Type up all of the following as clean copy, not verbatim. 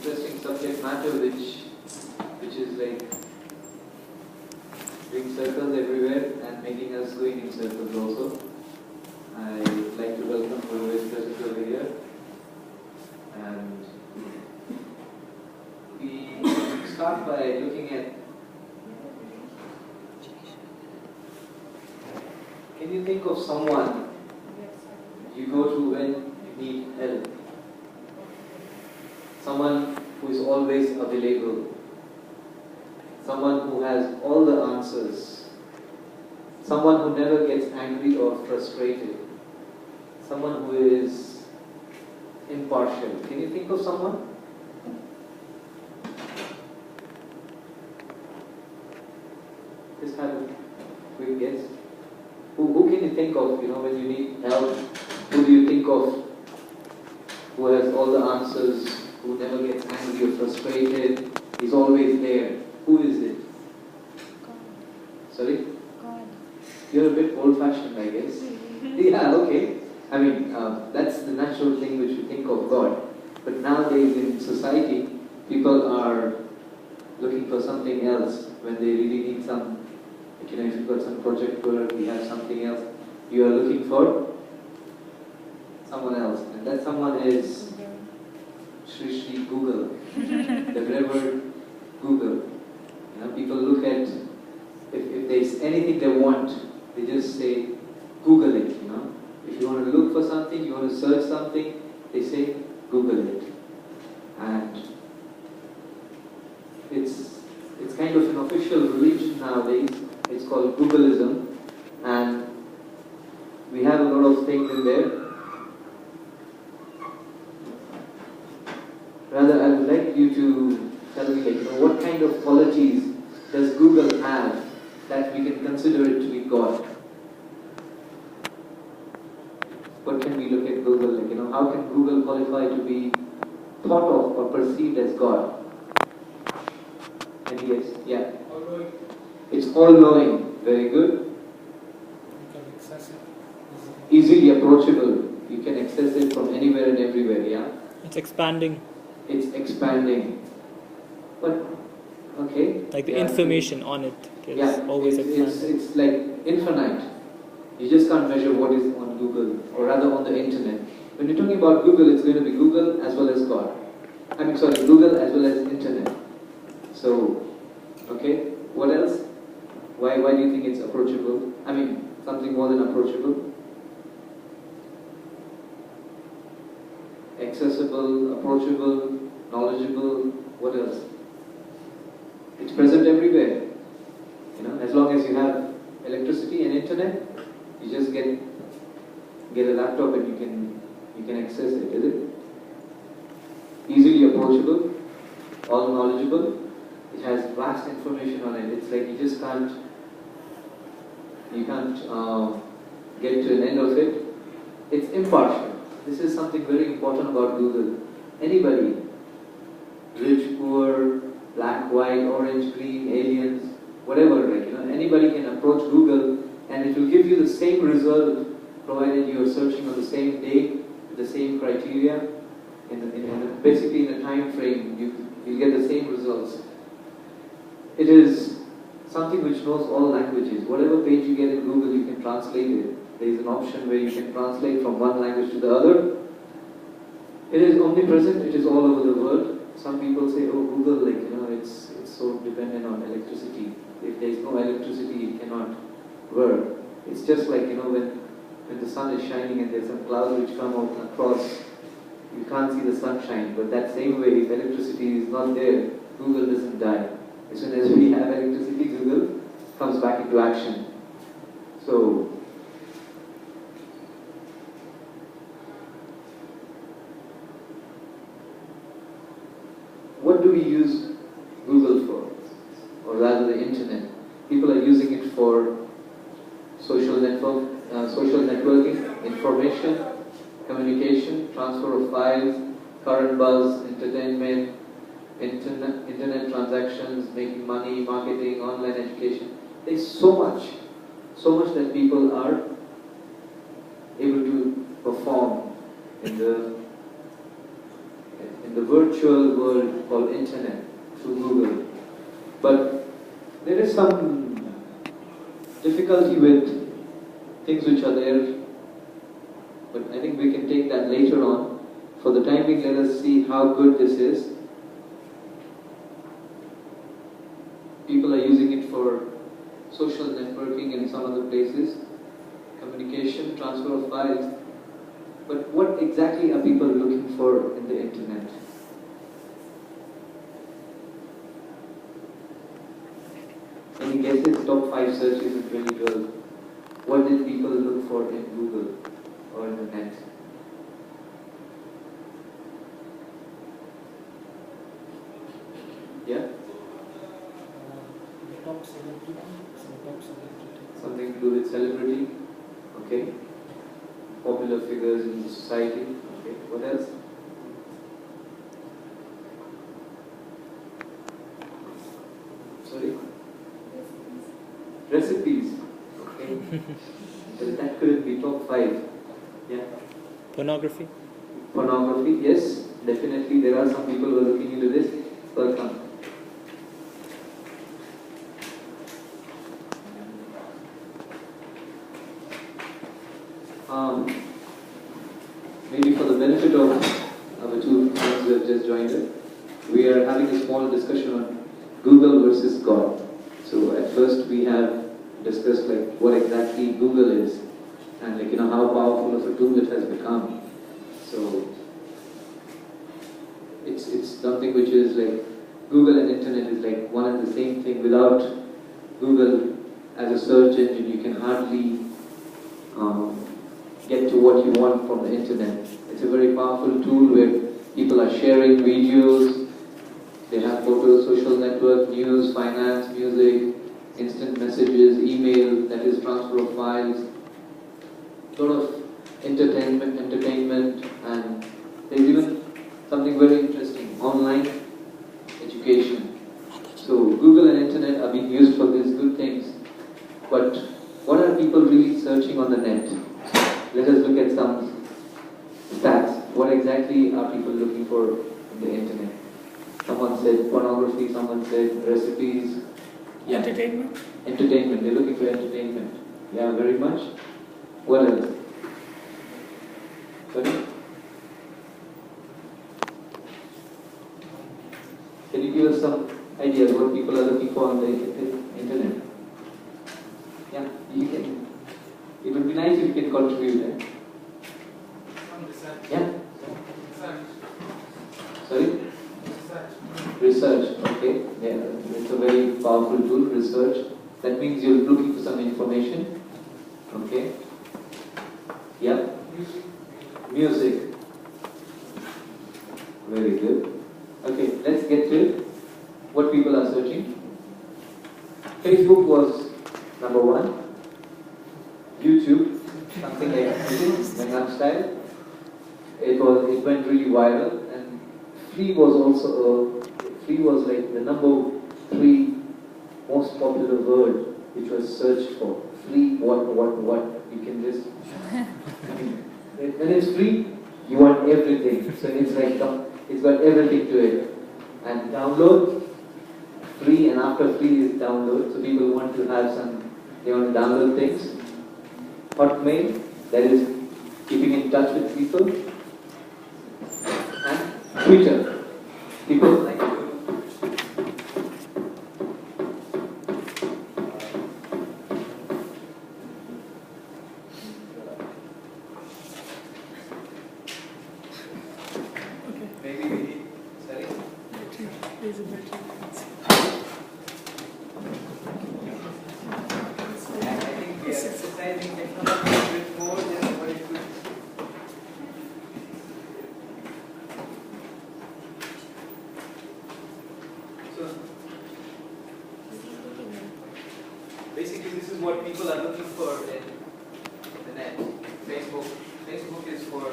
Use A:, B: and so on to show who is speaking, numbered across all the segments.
A: interesting subject matter which is like doing circles everywhere and making us going in circles also. I'd like to welcome our Vice President over here. And we start by looking at, can you think of someone you go to when you need help? Someone who is always available. Someone who has all the answers. Someone who never gets angry or frustrated. Someone who is impartial. Can you think of someone? Just have a quick guess. Who can you think of, when you need help? Who do you think of who has all the answers, who never gets angry or frustrated, is always there? Who is it?
B: God.
A: Sorry?
B: God.
A: You're a bit old-fashioned, I guess. Yeah, okay. I mean, that's the natural thing which you think of God. But nowadays in society, people are looking for something else when they really need some. If you've got some project work, you have something else, you are looking for someone else. And that someone is Shri Google, the Reverend Google. People look at, if there's anything they want, they just say, Google it, If you want to look for something, you want to search something, they say, Google it. And it's kind of an official religion nowadays. It's called Googleism, and we have a lot of things in there. Rather, I would like you to tell me, what kind of qualities does Google have that we can consider it to be God? What can we look at Google? How can Google qualify to be thought of or perceived as God? Any guess? Yeah.
C: All-knowing.
A: It's all-knowing. Very good.
C: You can access it
A: Easily approachable. You can access it from anywhere and everywhere, yeah?
D: It's expanding.
A: It's expanding. But, okay.
D: Like the information on it is always expanding.
A: It's like infinite. You just can't measure what is on Google, or rather on the internet. When you're talking about Google, it's going to be Google as well as God. Google as well as internet. So, okay, what else? Why do you think it's approachable? Something more than approachable. Accessible, approachable, knowledgeable, what else? It's present everywhere. As long as you have electricity and internet, you just get a laptop and you can access it, is it? Easily approachable, all knowledgeable. It has vast information on it. It's like you just can't get to an end of it. It's impartial. This is something very important about Google. Anybody, rich, poor, black, white, orange, green, aliens, whatever, anybody can approach Google and it will give you the same result provided you are searching on the same day, with the same criteria, basically in a time frame, you'll get the same results. It is something which knows all languages. Whatever page you get in Google, you can translate it. There is an option where you can translate from one language to the other. It is omnipresent. It is all over the world. Some people say, oh, Google, it's so dependent on electricity. If there is no electricity, it cannot work. It's just like, when the sun is shining and there's some clouds which come out across, you can't see the sunshine. But that same way, if electricity is not there, Google doesn't die. As soon as we have electricity, Google comes back into action. So, what do we use Google for? Or rather the internet. People are using it for social networking, information, communication, transfer of files, current buzz, entertainment, internet transactions, making money, marketing, online education. There's so much that people are able to perform in the world virtual world called internet through Google. But there is some difficulty with things which are there, but I think we can take that later on. For the time being, let us see how good this is. People are using it for social networking in some other places, communication, transfer of files. But what exactly are people looking for in the internet? Any guesses? Top 5 searches in 2012. What did people look for in Google or in the net? Yeah?
C: The top celebrity.
A: Something to do with celebrity. Okay. Popular figures in the society. Okay. What else? Sorry? Recipes. Okay. So that could be top 5. Yeah.
D: Pornography.
A: Pornography, yes. Definitely there are some people who are looking into this. Welcome. Maybe for the benefit of our two friends who have just joined us, we are having a small discussion on Google versus God. So at first we have discussed like what exactly Google is and like how powerful of a tool it has become. So it's something which is like Google and internet is like one and the same thing. Without Google as a search engine, you can hardly get to what you want from the internet. It's a very powerful tool where people are sharing videos, they have photos, social network, news, finance, music, instant messages, email, that is transfer of files, a lot of entertainment, and there's even something very interesting, online education. So Google and internet are being used for these good things, but what are people really searching on the net? Let us look at some stats. What exactly are people looking for in the internet? Someone said pornography, someone said recipes. Yeah.
C: Entertainment.
A: Entertainment, they're looking for entertainment. Yeah, very much. What else? Sorry? Can you give us some ideas what people are looking for on the internet? Yeah, you can. It would be nice if you can contribute. Eh? Yeah? Sorry? Research, okay. Yeah, it's a very powerful tool, research. That means you're looking for some information. Okay. Yeah? Music. Very good. Okay, let's get to it. What people are searching. Facebook was number 1. YouTube, something like Gangnam Style. It went really viral, and free was like the number 3 most popular word which was searched for. Free, what? You can just, when it's free, you want everything. So it's like, it's got everything to it. And download, free, and after free is download. So people want to have they want to download things. Hotmail, that is keeping in touch with people. And Twitter, people like maybe we need, sorry?
C: There's a better.
A: I think we are exercising technology a bit more than what it could. So, basically this is what people are looking for in the net. Facebook is for,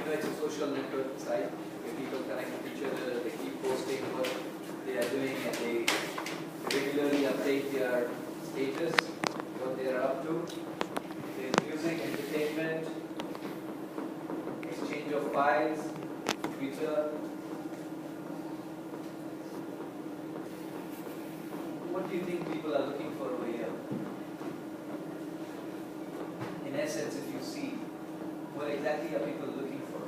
A: it's a social network site where people connect with each other, they keep posting what they are doing, and they regularly update their status, what they are up to. There's music, entertainment, exchange of files, data. What do you think people are looking for over here? In essence, if you see, what exactly are people looking for?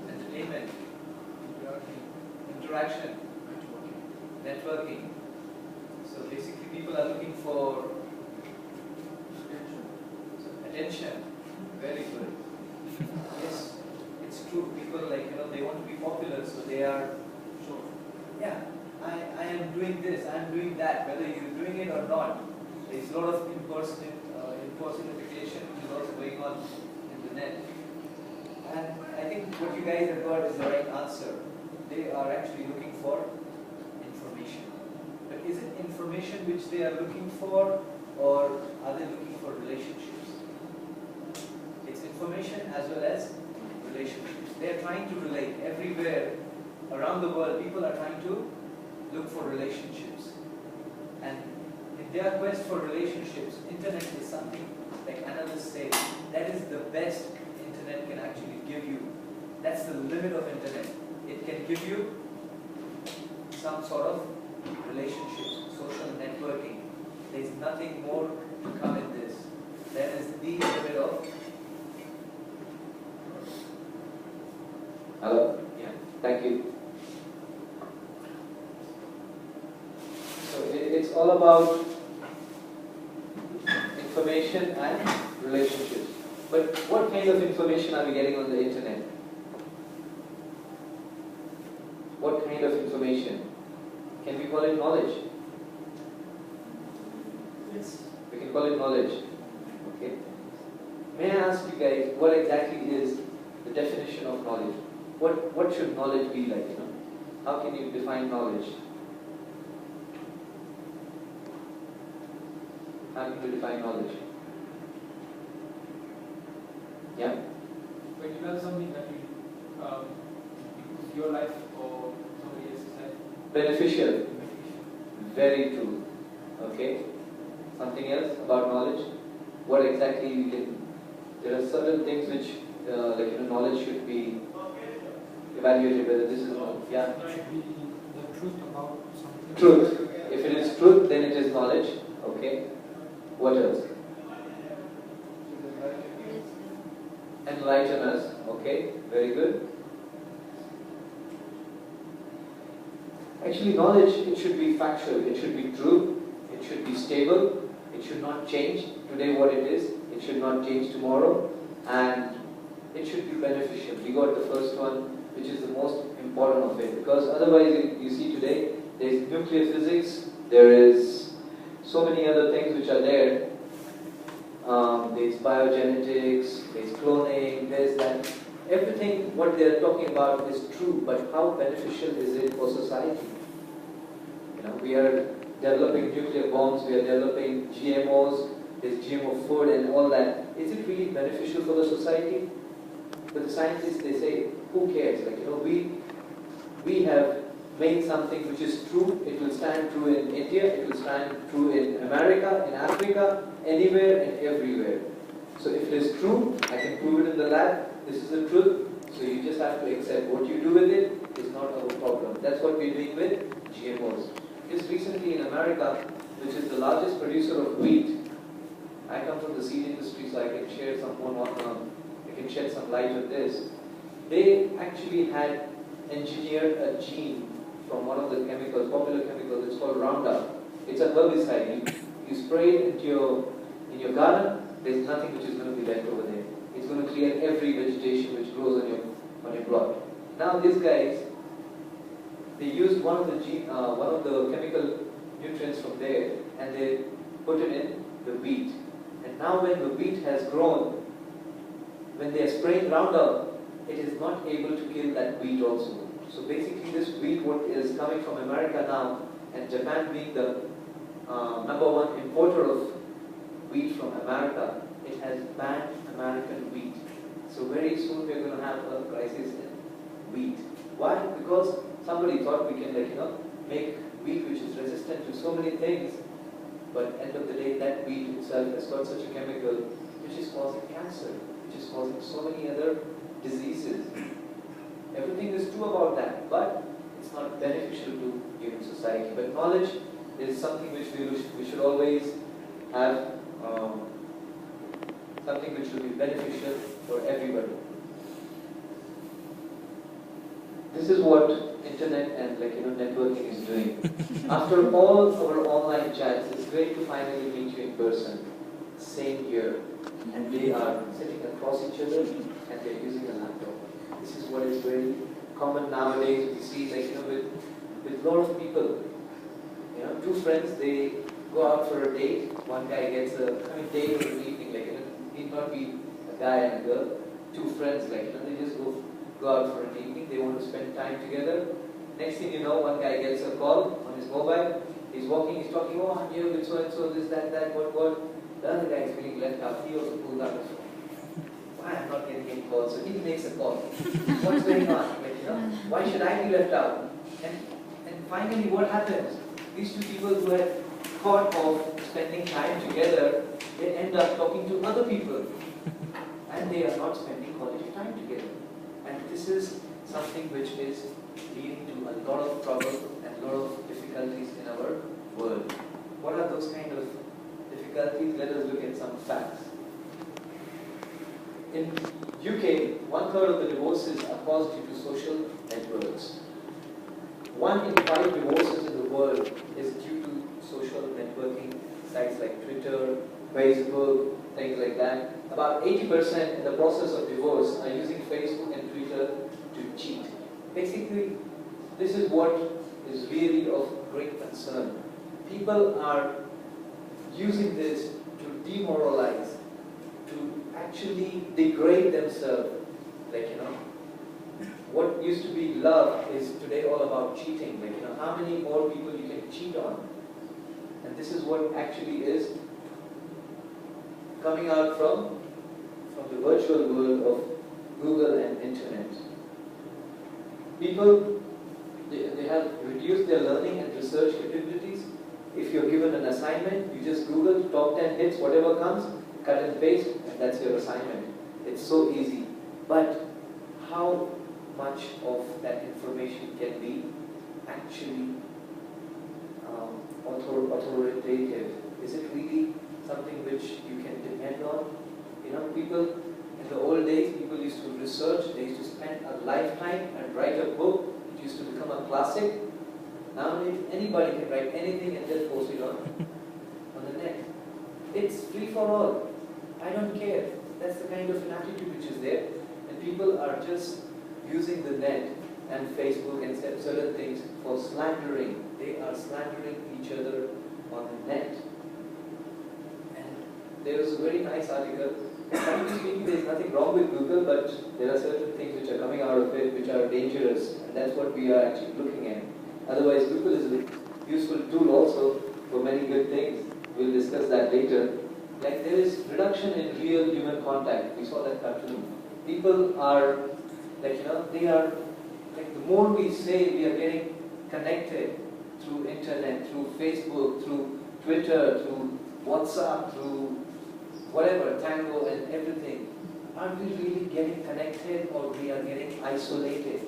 A: Entertainment, interaction, networking. So basically people are looking for attention. Very good. Yes, it's true. People they want to be popular, so they are yeah, I am doing this, I am doing that, whether you're doing it or not. There's a lot of impersonification which is also going on in the net. And I think what you guys have got is the right answer. They are actually looking for information. But is it information which they are looking for, or are they looking for relationships? It's information as well as relationships. They are trying to relate. Everywhere around the world, people are trying to look for relationships. And in their quest for relationships, internet is something, like analysts say, that is the best internet can actually give you. That's the limit of internet. It can give you some sort of relationships, social networking. There's nothing more to come in this. That is the limit of.
B: Hello?
A: Yeah.
B: Thank you. So it's all about information and relationships. But what kind of information are we getting on the internet? What kind of information? Can we call it knowledge?
C: Yes.
B: We can call it knowledge. Okay. May I ask you guys, what exactly is the definition of knowledge? What should knowledge be like? How can you define knowledge? How can you define knowledge? Yeah.
E: When you learn something that will improve your life or somebody else's life.
B: Beneficial. Very true. Okay. Something else about knowledge? What exactly you can? There are certain things which, knowledge should be evaluated. Whether this is yeah.
C: It should be the truth about something.
B: Truth. If it is truth, then it is knowledge. Okay. What else? Enlighten us. Okay. Very good. Actually, knowledge, it should be factual. It should be true. It should be stable. It should not change today what it is. It should not change tomorrow. And it should be beneficial. We got the first one, which is the most important of it. Because otherwise, you see today, there is nuclear physics, there is so many other things which are there. There is biogenetics, there is cloning, there is that. Everything what they are talking about is true, but how beneficial is it for society? We are developing nuclear bombs, we are developing GMOs, there's GMO food and all that. Is it really beneficial for the society? But the scientists, they say, who cares? We have made something which is true. It will stand true in India, it will stand true in America, in Africa, anywhere and everywhere. So if it is true, I can prove it in the lab. This is the truth. So you just have to accept. What you do with it is not our problem. That's what we're doing with GMOs. Just recently in America, which is the largest producer of wheat, I come from the seed industry, so I can share some more I can shed some light on this. They actually had engineered a gene from one of the chemicals, popular chemicals. It's called Roundup. It's a herbicide. You spray it in your garden. There's nothing which is going to be left over there. It's going to clear every vegetation which grows on your plot. Now these guys, they used one of the chemical nutrients from there, and they put it in the wheat. And now when the wheat has grown, when they are spraying Roundup, it is not able to kill that wheat also. So basically this wheat what is coming from America now, and Japan being the #1 importer of wheat from America, it has banned American wheat. So very soon we are going to have a crisis in wheat. Why? Because somebody thought we can make wheat which is resistant to so many things. but end of the day, that wheat itself has got such a chemical which is causing cancer, which is causing so many other diseases. Everything is true about that, but it's not beneficial to human society. But knowledge is something which we should always have, something which will be beneficial for everybody. This is what internet and networking is doing. After all our online chats, it's great to finally meet you in person. Same here. And they are sitting across each other and they're using a laptop. This is what is very common nowadays. We see with a lot of people. Two friends, they go out for a date. One guy gets date or an evening, need not be a guy and a girl. Two friends, they just go out for an evening. They want to spend time together. Next thing you know, one guy gets a call on his mobile. He's walking, he's talking, oh, I'm here with so and so, this, that, what. The other guy is feeling left out. He also pulled out his phone. Why I'm not getting any calls? So he makes a call. What's going on? Why should I be left out? And finally, what happens? These two people who had thought of spending time together, they end up talking to other people. And they are not spending quality time together. And this is something which is leading to a lot of trouble and a lot of difficulties in our world. What are those kind of difficulties? Let us look at some facts. In UK, 1/3 of the divorces are caused due to social networks. 1 in 5 divorces in the world is due to social networking sites like Twitter, Facebook, things like that. About 80% in the process of divorce are using Facebook and Twitter to cheat. Basically, this is what is really of great concern. People are using this to demoralize, to actually degrade themselves. What used to be love is today all about cheating. How many more people you can cheat on? And this is what actually is coming out from the virtual world of Google and internet. People, they have reduced their learning and research capabilities. If you're given an assignment, you just Google top 10 hits, whatever comes, cut and paste, and that's your assignment. It's so easy. But how much of that information can be actually authoritative? Is it really something which you can depend on? People in the old days, people used to research, they used to spend a lifetime and write a book. It used to become a classic. Now anybody can write anything and just post it on the net. It's free for all. I don't care. That's the kind of an attitude which is there. And people are just using the net and Facebook and certain things for slandering. They are slandering each other on the net. And there was a very nice article. Frankly speaking, there is nothing wrong with Google, but there are certain things which are coming out of it which are dangerous, and that's what we are actually looking at. Otherwise, Google is a useful tool also for many good things. We'll discuss that later. There is reduction in real human contact. We saw that cartoon. People are, they are, the more we say we are getting connected through internet, through Facebook, through Twitter, through WhatsApp, through whatever, Tango and everything, are we really getting connected or we are getting isolated?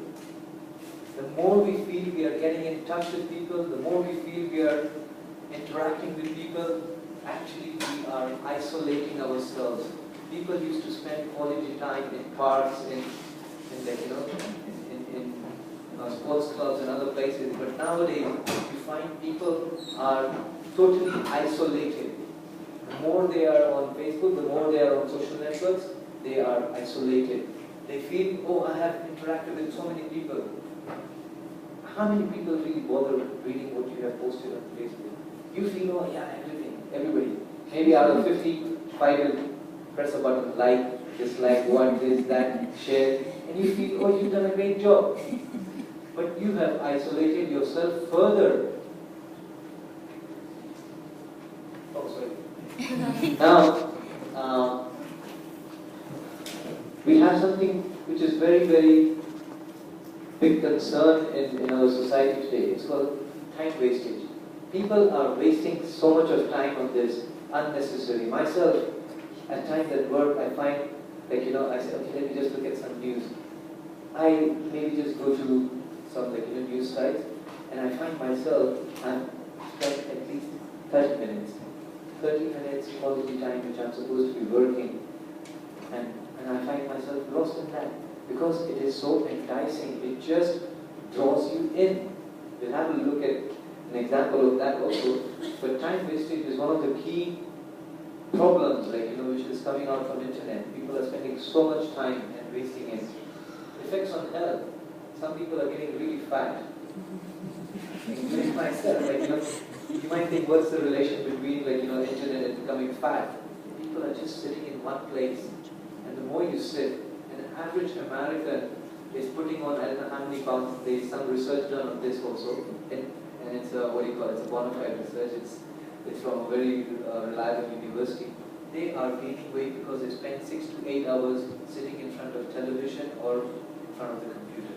B: The more we feel we are getting in touch with people, the more we feel we are interacting with people, actually we are isolating ourselves. People used to spend quality time in parks, in sports clubs and other places, but nowadays you find people are totally isolated. The more they are on Facebook, the more they are on social networks, they are isolated. They feel, oh, I have interacted with so many people. How many people really bother reading what you have posted on Facebook? You feel, oh yeah, everybody. Maybe out of 50, 5 will press a button, like, dislike, what, this, that, share, and you feel, oh, you've done a great job. But you have isolated yourself further. Oh, sorry. Now, we have something which is very, very big concern in our society today. It's called time wastage. People are wasting so much of time on this unnecessary. Myself, at times at work, I find, like, I say, okay, let me just look at some news. I maybe just go to some, news sites, and I find myself, I'm spent at least 30 minutes. 30 minutes quality time which I'm supposed to be working, and I find myself lost in that because it is so enticing. It just draws you in. We'll have a look at an example of that also. But time wastage is one of the key problems, which is coming out from internet. People are spending so much time and wasting it. Effects on health. Some people are getting really fat. Including myself, you might think, what's the relation between, internet and becoming fat? People are just sitting in one place, and the more you sit, an average American is putting on, I don't know how many pounds. There's some research done on this also, and it's a it's a bona fide research. It's from a very reliable university. They are gaining weight because they spend 6 to 8 hours sitting in front of television or in front of the computer.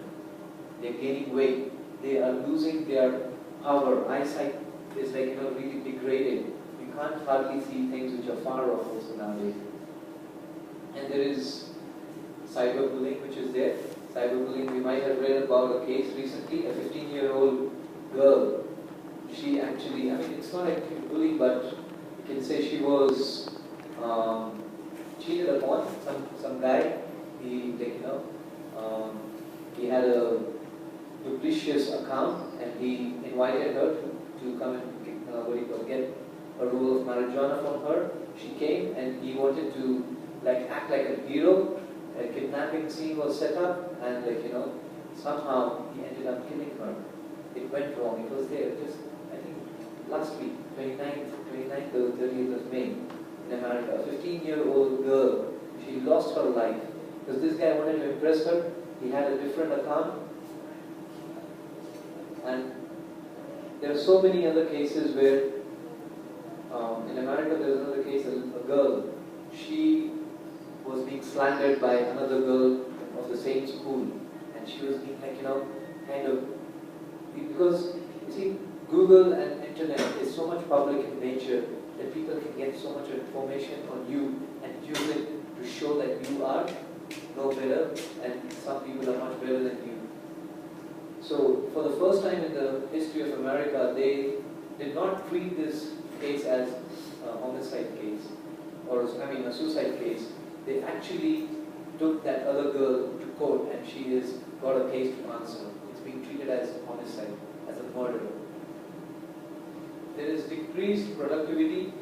B: They're gaining weight. They are losing their power. Eyesight is really degraded. You can't hardly see things which are far off also nowadays. And there is cyberbullying which is there. Cyberbullying, we might have read about a case recently, a 15-year-old girl. She actually, it's not actually bullying, but you can say she was cheated upon. Some guy, he had a duplicious account, and he invited her to come and get a roll of marijuana from her. She came, and he wanted to act like a hero. A kidnapping scene was set up, and somehow he ended up killing her. It went wrong. It was there just, I think, last week, 29th or 30th of May in America. A 15-year-old girl, she lost her life because this guy wanted to impress her. He had a different account. And there are so many other cases where, in America there's another case, a girl, she was being slandered by another girl of the same school, and she was being because, you see, Google and internet is so much public in nature that people can get so much information on you and use it to show that you are no better and some people are much better than you. So, for the first time in the history of America, they did not treat this case as a homicide case, or a suicide case. They actually took that other girl to court, and she has got a case to answer. It's being treated as homicide, as a murder. There is decreased productivity.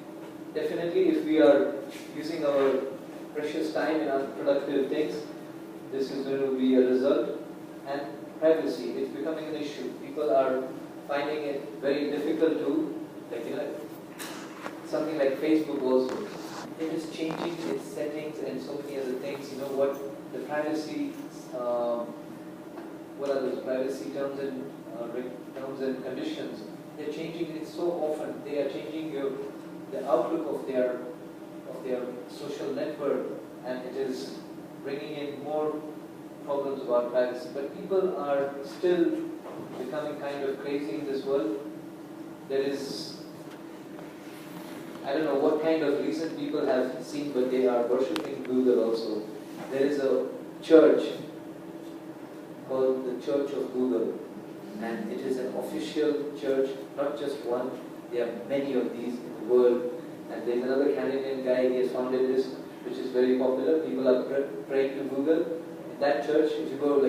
B: Definitely, if we are using our precious time in unproductive things, this is going to be a result. And privacy, it's becoming an issue. People are finding it very difficult to, something like Facebook also. It is changing its settings and so many other things. What the privacy, what are those privacy terms and conditions? They're changing it so often. They are changing the outlook of their social network, and it is bringing in more problems about privacy. But people are still becoming kind of crazy in this world. There is, I don't know what kind of reason people have seen, but they are worshipping Google also. There is a church called the Church of Google, and it is an official church, not just one. There are many of these in the world. And there's another Canadian guy, he has founded this, which is very popular. People are praying to Google. In that church, if you go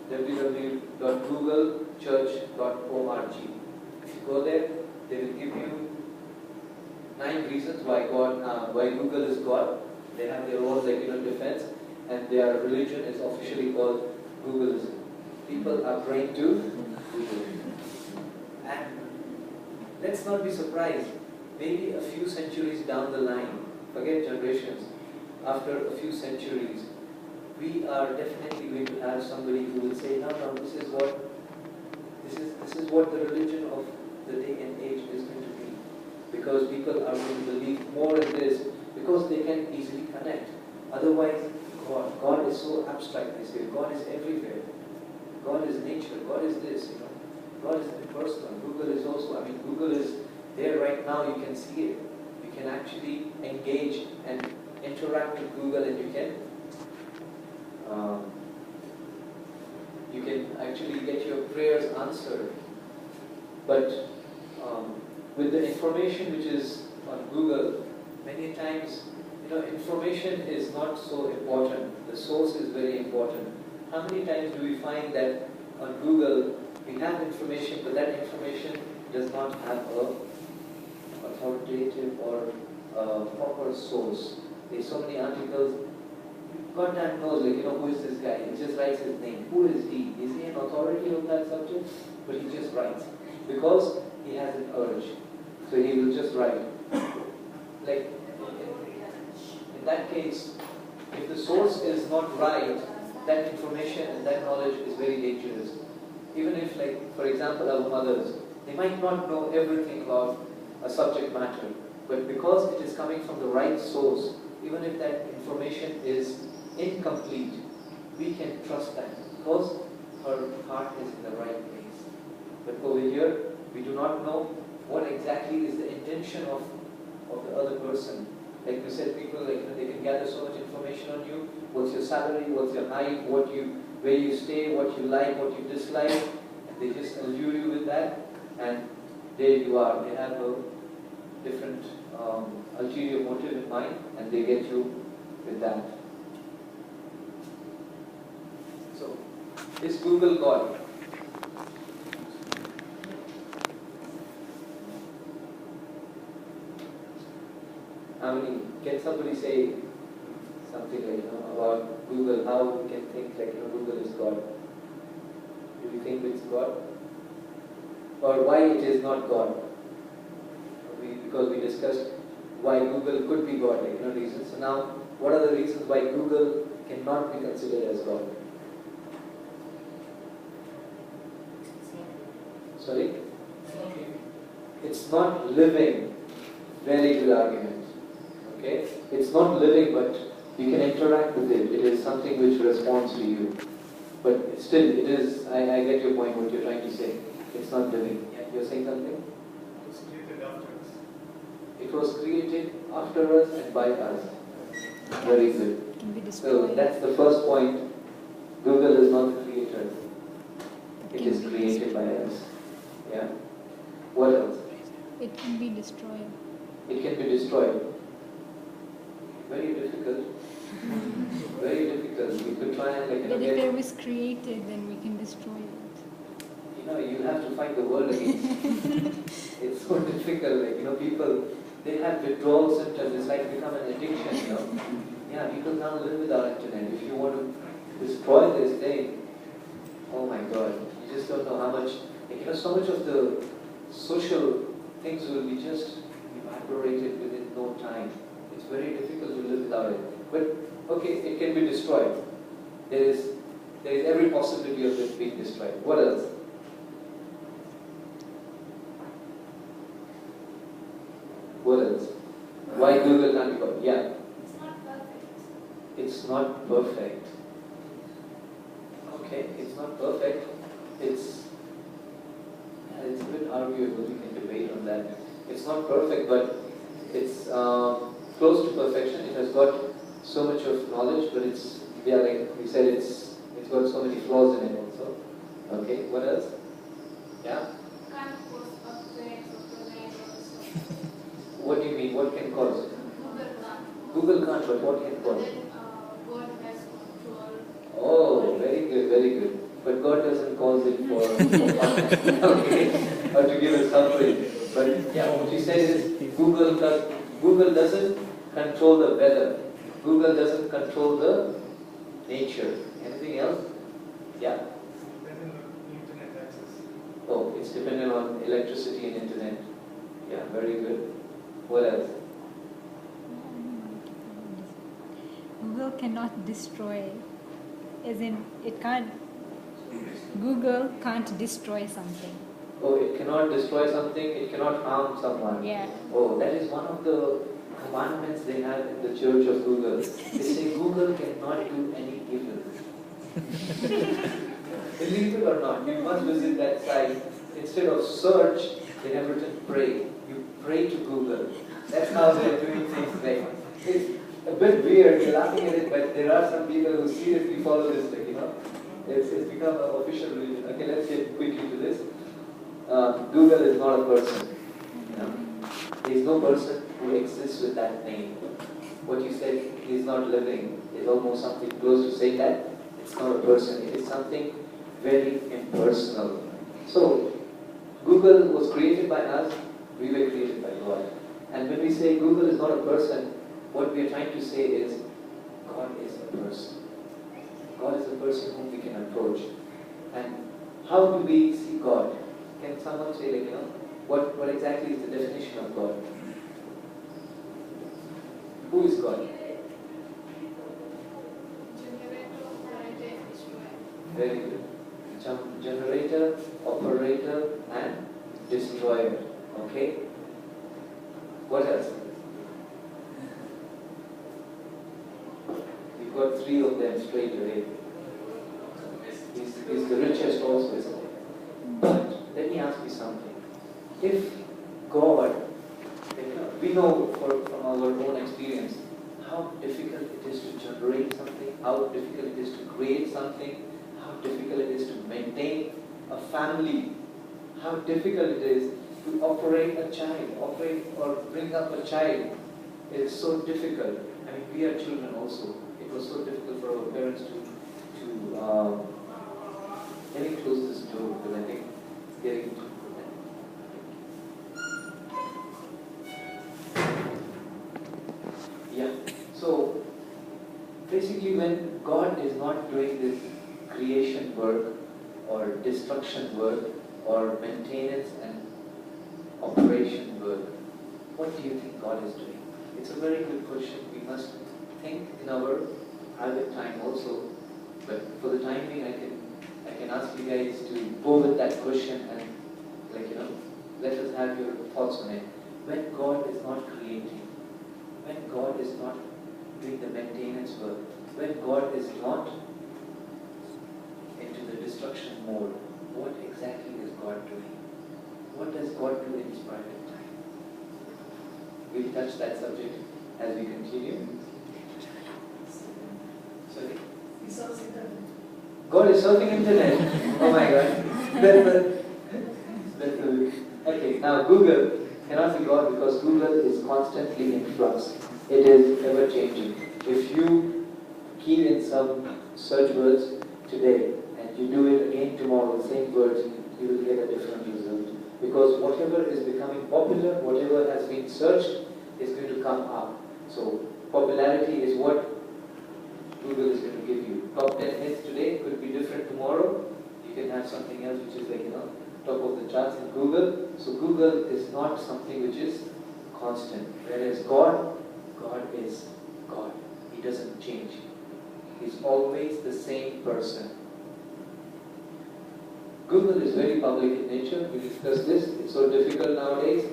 B: www.googlechurch.org, if you go there, they will give you 9 reasons why Google is God. They have their own defense, and their religion is officially called Googleism. People are praying to Google. And let's not be surprised. Maybe a few centuries down the line, forget generations, after a few centuries, we are definitely going to have somebody who will say, no, this is what the religion of the day and age is going to be. Because people are going to believe more in this, because they can easily connect. Otherwise, God is so abstract, they say. God is everywhere. God is nature. God is this, God is impersonal. Google is also, Google is there right now, you can see it. You can actually engage and interact with Google, and you can actually get your prayers answered. But with the information which is on Google, many times, information is not so important. The source is very important. How many times do we find that on Google we have information, but that information does not have a authoritative or proper source? There's so many articles. God damn knows, who is this guy? He just writes his name. Who is he? Is he an authority on that subject? But he just writes. Because he has an urge. So he will just write. Like, in that case, if the source is not right, that information and that knowledge is very dangerous. Even if, for example, our mothers, they might not know everything about a subject matter, but because it is coming from the right source, even if that information is incomplete, we can trust that because her heart is in the right place. But over here, we do not know what exactly is the intention of the other person. Like we said, people they can gather so much information on you. What's your salary? What's your height? Where you stay? What you like? What you dislike? And they just allure you with that, and there you are. They have a different ulterior motive in mind, and they get you with that. So, is Google God? Can somebody say something about Google? How we can think Google is God? Do you think it's God? Or why it is not God? Because we discussed why Google could be God, reasons. So now, what are the reasons why Google cannot be considered as God? Sorry? It's not living. Very good argument. Okay? It's not living, but you can interact with it. It is something which responds to you. But still, it is, I get your point, what you're trying to say. It's not living. Yeah, you're saying something?
C: It was created after us.
B: It was created after us and by us. Very good.
F: Can be destroyed.
B: So that's the first point. Google is not the creator. It is created by us. Yeah? What else?
F: It can be destroyed.
B: It can be destroyed. Very difficult. Very difficult. We could try and
F: But if it was created, then we can destroy it.
B: You have to fight the world against. It's so difficult. People, they have withdrawal symptoms. It's like become an addiction. Yeah, people can't live without internet. If you want to destroy this thing, oh my God, you just don't know how much. So much of the social things will be just evaporated within no time. It's very difficult to live without it. But okay, it can be destroyed. There is every possibility of it being destroyed. What else? What else? Why Google can't be God? Yeah.
G: It's not perfect.
B: It's not perfect. Okay, it's not perfect. It's a bit arguable. We can debate on that. It's not perfect, but it's close to perfection. It has got so much of knowledge, but like we said, it's got so many flaws in it also. Okay, what else? Yeah?
G: Can't cause earthquakes or tornadoes.
B: What do you mean? What can cause?
G: Google can't.
B: Google can't, but what can cause?
G: Then God has control.
B: Oh, very good, very good. But God doesn't cause it for fun. Okay, or to give us suffering. But yeah, what you said is Google doesn't control the weather. Google doesn't control the nature. Anything else? Yeah.
C: Depending on internet access.
B: Oh, it's dependent on electricity and internet. Yeah, very good. What else?
F: Google cannot destroy, as in it can't. Google can't destroy something.
B: Oh, it cannot destroy something, it cannot harm someone.
F: Yeah.
B: Oh, that is one of the commandments they have in the church of Google. They say Google cannot do any evil. Believe it or not, you must visit that site. instead of search, they have written pray. You pray to Google. That's how they're doing things today. It's a bit weird, you're laughing at it, but there are some people who seriously follow this thing, It's become an official religion. Okay, let's get quickly to this. Google is not a person. There is no person who exists with that name. What you said, he is not living, is almost something close to saying that. It's not a person, it is something very impersonal. So, Google was created by us, we were created by God. And when we say Google is not a person, what we are trying to say is God is a person. God is a person whom we can approach. And how do we see God? Can someone say, what exactly is the definition of God? Who is God?
G: Generator, operator, destroyer.
B: Very good. Generator, operator, and destroyer. Okay? What else? We've got 3 of them straight away. He's the richest also, isn't he? But let me ask you something. If God, we know from our own experience how difficult it is to generate something, how difficult it is to create something, how difficult it is to maintain a family, how difficult it is to operate a child, operate or bring up a child. It is so difficult. I mean, we are children also. It was so difficult for our parents to let me close this door because I think it's getting too Yeah. So basically, when God is not doing this creation work or destruction work or maintenance and operation work, what do you think God is doing? It's a very good question. We must think in our private time also. But for the time being, I can ask you guys to go with that question and let us have your thoughts on it. When God is not creating, when God is not doing the maintenance work, when God is not into the destruction mode, what exactly is God doing? What does God do in His private time? We'll touch that subject as we continue. Sorry? God is surfing internet. Oh my God. Okay, now Google cannot be God because Google is constantly in flux. It is ever changing. If you key in some search words today and you do it again tomorrow, same words, you will get a different result. Because whatever is becoming popular, whatever has been searched is going to come up. So popularity is what Google is going to give you. Top 10 hits today could be different tomorrow. You can have something else which is top of the charts in Google. So Google is not something which is constant. Whereas God is God. He doesn't change. He's always the same person. Google is very public in nature. We discussed this. It's so difficult nowadays.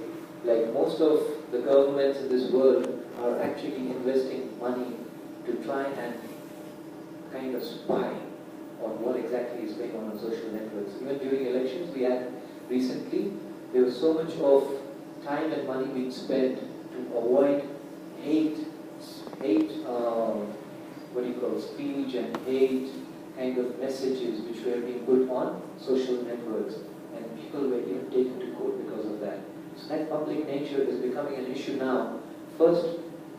B: Like most of the governments in this world are actually investing money to try and kind of spy on what exactly is going on social networks. Even during elections we had recently, there was so much of time and money being spent to avoid hate, speech and hate kind of messages which were being put on social networks, and people were even taken to court because of that. So that public nature is becoming an issue now. First,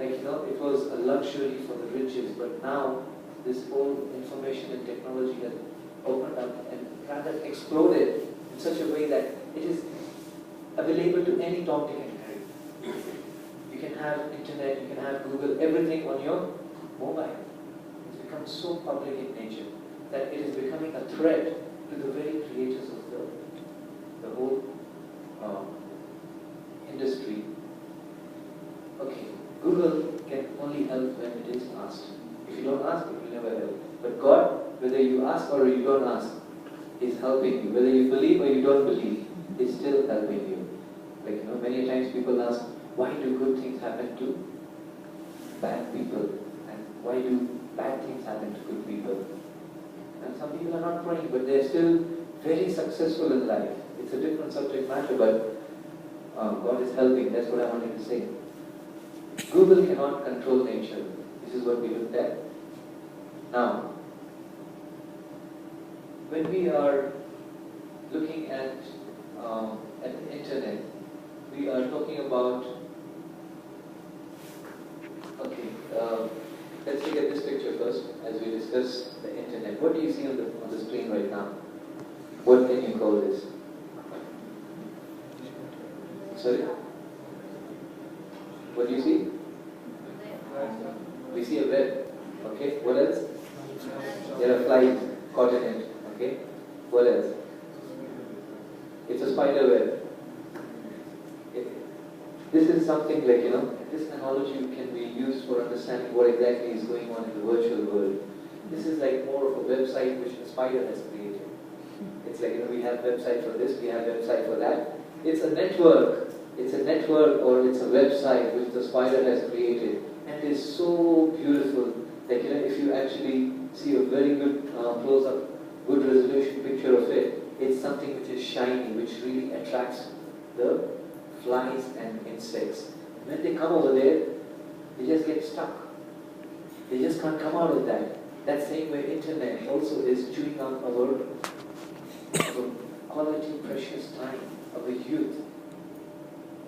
B: it was a luxury for the riches, but now this whole information and technology has opened up and rather exploded in such a way that it is available to any Tom, Dick and Harry. You can have internet, you can have Google, everything on your mobile. It's become so public in nature that it is becoming a threat to the very creators of the whole industry. Okay, Google can only help when it is asked. If you don't ask, it will never help. But God, whether you ask or you don't ask, is helping you. Whether you believe or you don't believe, is still helping you. Many times people ask, why do good things happen to bad people? And why do bad things happen to good people? And some people are not praying, but they're still very successful in life. it's a different subject matter, but God is helping. That's what I wanted to say. Google cannot control nature. This is what we looked at. Now, when we are looking at the internet, we are talking about. Okay, let's look at this picture first as we discuss the internet. What do you see on the screen right now? What can you call this? Sorry? What do you see? We see a web. Okay, what else? There are flies caught in it. Okay, what else? It's a spider web. This is something like, this analogy can be used for understanding what exactly is going on in the virtual world. This is like more of a website which the spider has created. It's like, we have website for this, we have website for that. It's a network. It's a network or it's a website which the spider has created. And it is so beautiful. Like, if you actually see a very good close-up, good resolution picture of it, it's something which is shiny, which really attracts the flies and insects. When they come over there, they just get stuck. They just can't come out of that. That same way internet also is chewing up our quality, precious time, our youth.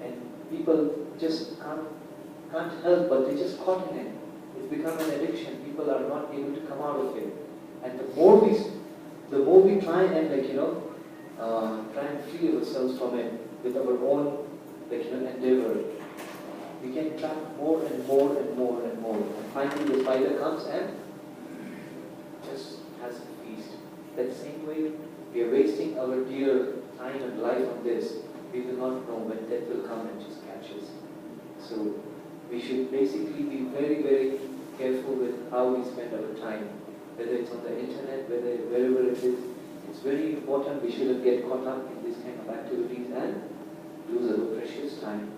B: And people just can't help but they just caught in it. It's become an addiction. People are not able to come out of it. And the more we try and try and free ourselves from it with our own endeavor, we can trap more and more and more and more. And finally the spider comes and just has a feast. That same way we are wasting our dear time and life on this. We will not know when death will come and just catch us. So we should basically be very, very careful with how we spend our time. Whether it's on the internet, wherever it is, it's very important we shouldn't get caught up in this kind of activities and lose our precious time.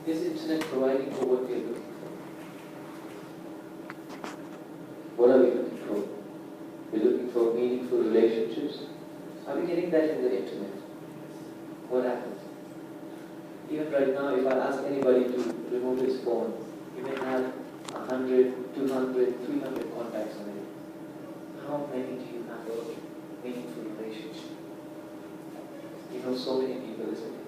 B: Is internet providing for what we are looking for? What are we looking for? We're looking for meaningful relationships. Are we getting that in the internet? What happens? Even right now, if I ask anybody to remove his phone, he may have 100, 200, 300 contacts on it. How many do you have a meaningful relationship? You know so many people, isn't it?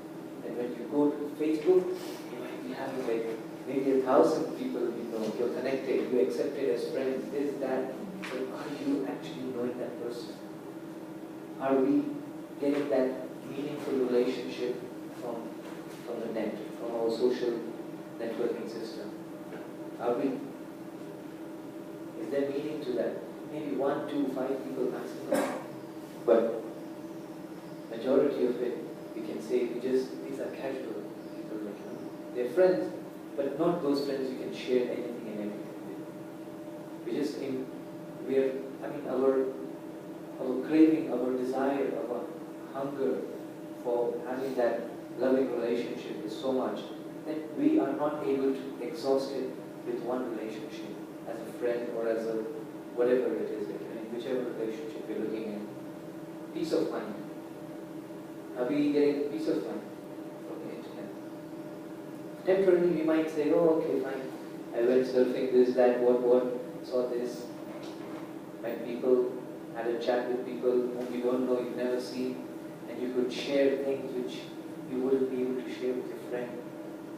B: And when you go to Facebook, you might be having like maybe 1,000 people you're connected, you accepted as friends, this, that. But are you actually knowing that person? Are we getting that meaningful relationship from the net, from our social networking system? Are we? Is there meaning to that? Maybe 1, 2, 5 people maximum. But majority of it, we can say these are casual people. They're friends, but not those friends you can share anything and everything with. Our craving, our desire, our hunger for having that loving relationship is so much that we are not able to exhaust it with one relationship, as a friend or as a whatever it is, whichever relationship we're looking at. Peace of mind. Are we getting peace of mind from the internet? Temporarily we might say, oh okay, fine. I went surfing this, that, what, saw this. Met people, had a chat with people whom you don't know, you've never seen, and you could share things which you wouldn't be able to share with your friend.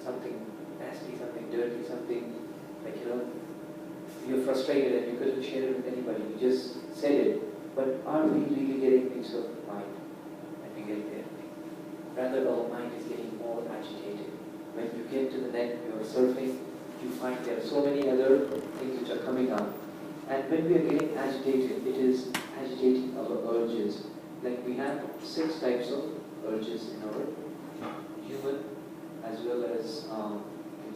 B: Something nasty, something dirty, something like, you're frustrated and you couldn't share it with anybody. You just said it. But are we really getting peace of mind when we get there? Rather, our mind is getting more agitated. When you get to the net, you're surfing, you find there are so many other things which are coming up. And when we are getting agitated, it is agitating our urges. Like we have 6 types of urges in our human as well as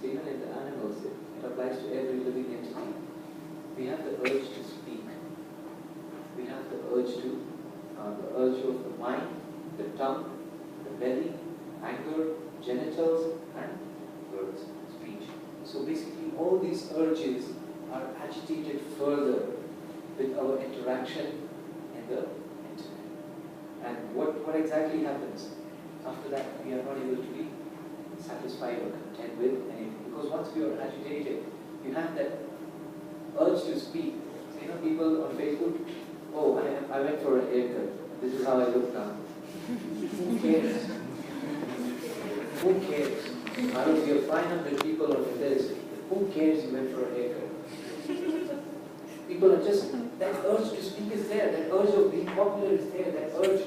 B: even in the animals. It applies to every living entity. We have the urge to speak. We have the urge of the mind, the tongue, the belly, anger, genitals, and words, speech. So basically all these urges are agitated further with our interaction the internet. And what exactly happens? After that, we are not able to be satisfied or content with anything. Because once we are agitated, you have that urge to speak. So, people on Facebook, oh, I went for a haircut. This is how I look now. Who cares? Who cares? Out of your 500 people on your list, who cares you went for a haircut? People are just, that urge to speak is there, that urge of being popular is there, that urge,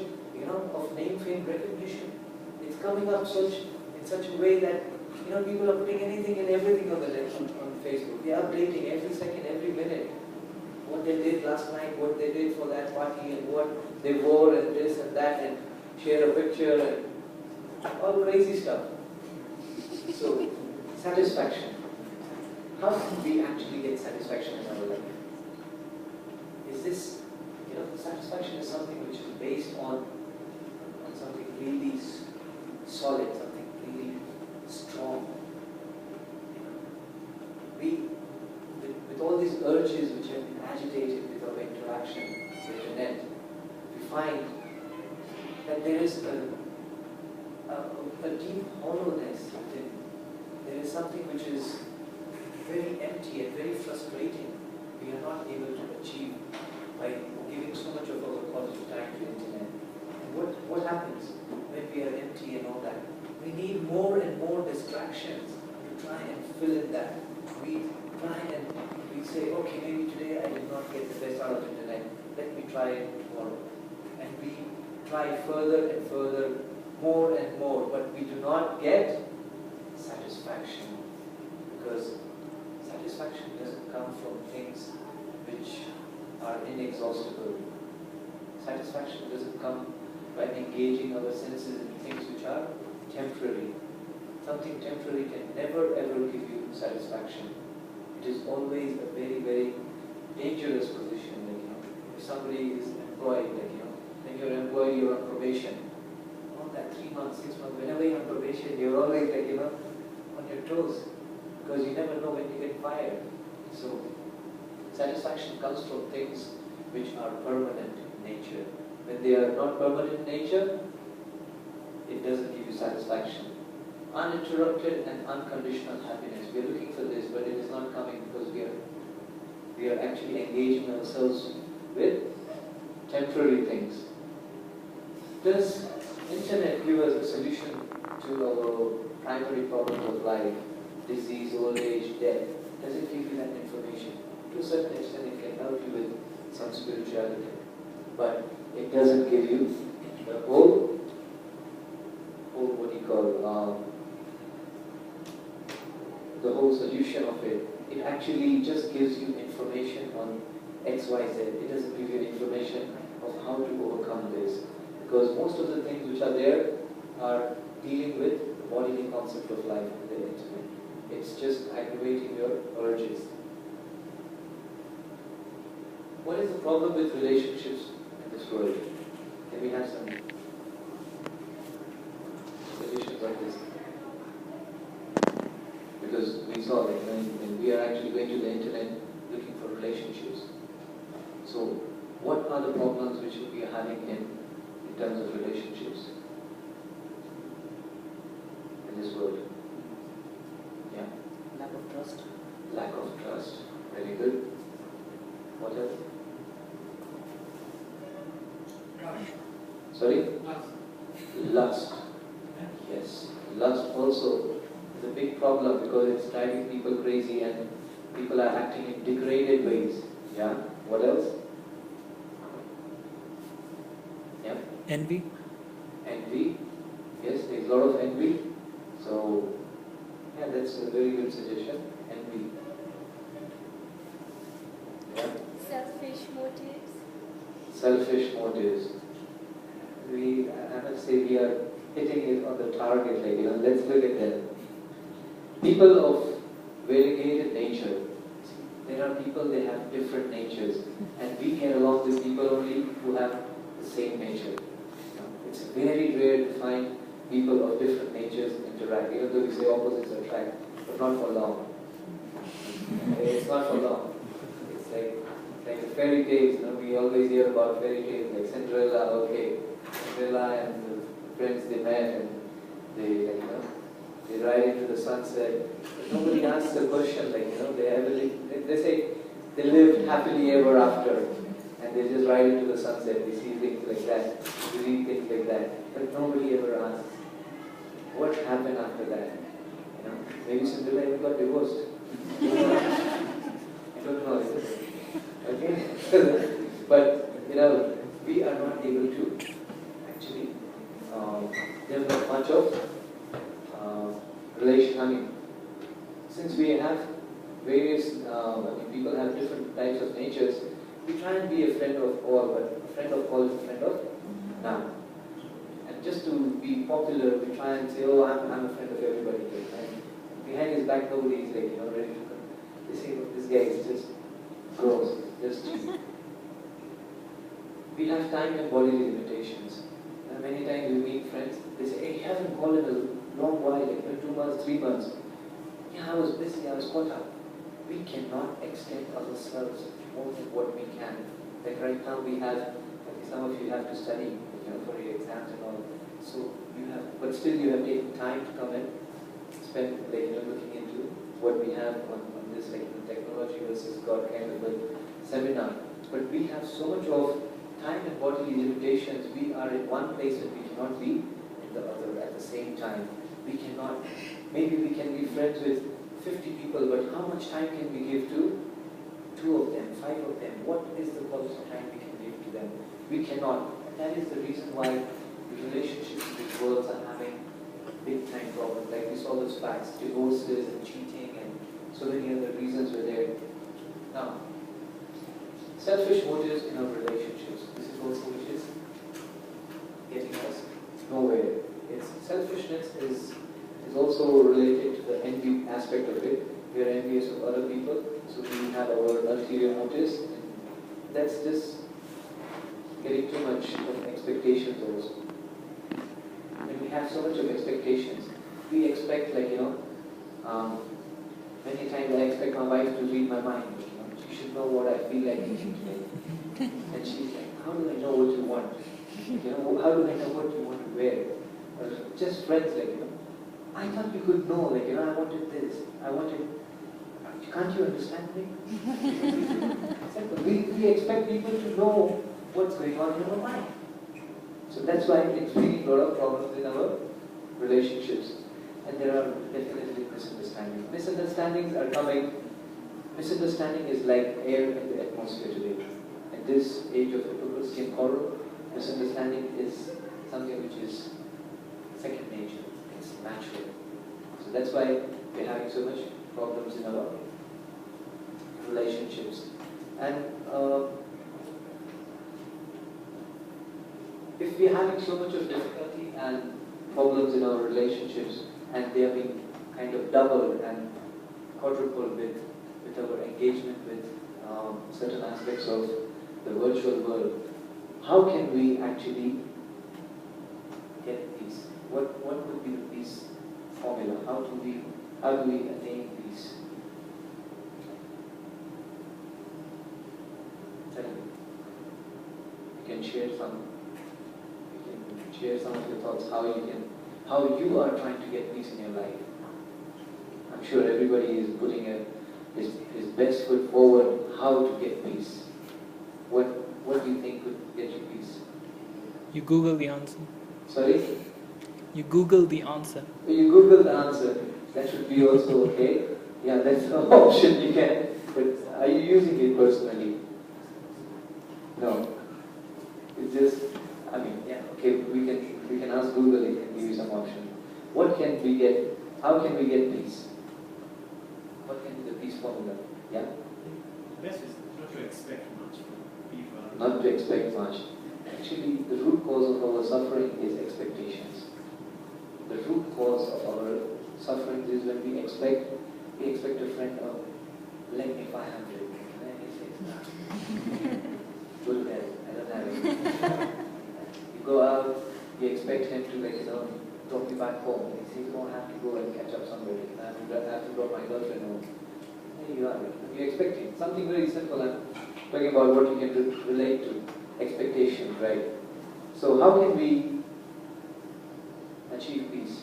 B: of name, fame, recognition. It's coming up in such a way that, people are putting anything and everything on the left on Facebook. They are updating every second, every minute. What they did last night, what they did for that party, and what they wore, and this and that, and share a picture, and all crazy stuff. So, satisfaction. How can we actually get satisfaction in our life? Is this, satisfaction is something which is based on something really solid, something really strong. With all these urges which have been agitated with our interaction with the internet, we find that there is a deep hollowness within. There is something which is very empty and very frustrating. We are not able to achieve by giving so much of our quality time to the internet. And what happens when we are empty and all that? We need more and more distractions to try and fill in that. We try and we say, okay, maybe today I did not get the best out of the internet. Let me try it tomorrow. And we try further and further, more and more, but we do not get satisfaction, because satisfaction doesn't come from things which are inexhaustible. Satisfaction doesn't come by engaging our senses in things which are temporary. Something temporary can never ever give you satisfaction. It is always a very, very dangerous position. If somebody is employed, when you're employed, you're on probation. All that 3 months, 6 months, whenever you're on probation, you're always on your toes, because you never know when you get fired. So, satisfaction comes from things which are permanent in nature. When they are not permanent in nature, it doesn't give you satisfaction. Uninterrupted and unconditional happiness. We are looking for this, but it is not coming because we are actually engaging ourselves with temporary things. Does internet give us a solution to our primary problems of life? Disease, old age, death. Does it give you that information? To a certain extent, it can help you with some spirituality. But it doesn't give you the whole what do you call, the whole solution of it. It actually just gives you information on X, Y, Z. It doesn't give you information of how to overcome this. Because most of the things which are there are dealing with the bodily concept of life in the internet. It's just aggravating your urges. What is the problem with relationships in this world? Can we have some solutions on this? Because we saw that when we are actually going to the internet looking for relationships. So, what are the problems which we are having in terms of relationships in this world? Yeah?
H: Lack of trust.
B: Lack of trust. Very good. What else? Sorry? Lust. Yes. Lust also is a big problem because it's driving people crazy and people are acting in degraded ways. Yeah? What else? Yeah?
D: Envy.
B: Envy. Yes, there's a lot of envy. So, yeah, that's a very good suggestion. Envy. Yeah?
G: Selfish motives.
B: Selfish motives. I must say we are hitting it on the target, let's look at that. People of variegated nature. There are people, they have different natures. And we get along with people only who have the same nature. It's very rare to find people of different natures interact, even though we say opposites attract, but not for long. It's not for long. It's like
A: Like the fairy tales, we always hear about fairy tales like Cinderella. Okay, Cinderella and the friends they met and they they ride into the sunset. But nobody asks the question they say they lived happily ever after, and they just ride into the sunset. They see things like that, they read things like that, but nobody ever asks what happened after that. Maybe Cinderella even got divorced. I don't know. Okay, but we are not able to actually develop much of relation. I mean, since we have various, people have different types of natures. We try and be a friend of all, but a friend of all is a friend of none. And just to be popular, we try and say, oh, I'm a friend of everybody. And behind his back, nobody is ready to come. They say, look, this guy is just gross, just cheap. We have time and body limitations. And many times we meet friends, they say, hey, you haven't called in a long while, like 2 months, 3 months. Yeah, I was busy, I was caught up. We cannot extend ourselves more than what we can. Like right now we have, some of you have to study, for your exams and all. So you have, but still you have taken time to come and spend, looking into what we have on this, technology versus God kind of a seminar. But we have so much of time and bodily limitations. We are in one place and we cannot be in the other at the same time. We cannot, maybe we can be friends with 50 people, but how much time can we give to 2 of them, 5 of them? What is the quality of time we can give to them? We cannot. And that is the reason why the relationships in these worlds are having big time problems. Like we saw those facts, divorces and cheating and so many other reasons were there. Now, selfish motives in our relationships. This is also which is getting us nowhere. Selfishness is also related to the envy aspect of it. We are envious of other people, so we have our ulterior motives. That's just getting too much of expectations also. When we have so much of expectations, we expect many times I expect my wife to read my mind. She should know what I feel like eating today. And she's like, how do I know what you want? How do I know what you want to wear? Or just friends I thought you could know, I wanted this, I wanted, can't you understand me? we expect people to know what's going on in our mind. So that's why it's bringing a lot of problems in our relationships. And there are definitely misunderstandings. Misunderstandings are coming. Misunderstanding is like air in the atmosphere today. In this age of hypocrisy and horror, misunderstanding is something which is second nature. It's natural. So that's why we're having so much problems in our relationships. And if we're having so much of difficulty and problems in our relationships, and they are being kind of doubled and quadrupled with our engagement with certain aspects of the virtual world, how can we actually get peace? What would be the peace formula? How do we attain peace? Tell me. You can share some. Share some of your thoughts, how you are trying to get peace in your life. I'm sure everybody is putting his best foot forward how to get peace. What do you think would get you peace?
D: You Google the answer.
A: Sorry?
D: You Google the answer.
A: You Google the answer. That should be also okay. Yeah, that's an option you can. But are you using it personally? No. It's just, okay, we can ask Google, it can give you some option. What can we get? How can we get peace? What can be the peace formula? Yeah?
C: Best is not to expect much from people.
A: Not to expect much. Actually, the root cause of our suffering is expectations. The root cause of our suffering is when we expect a friend, oh, lend me 500. And then he says, no. Go to bed, I don't have it. You go out, you expect him to drop you back home. He says, no, I have to go and catch up somewhere. I have to drop my girlfriend home. There you are. You're expecting something very simple, and
B: talking about what you can relate to, expectations, right? So how can we achieve peace?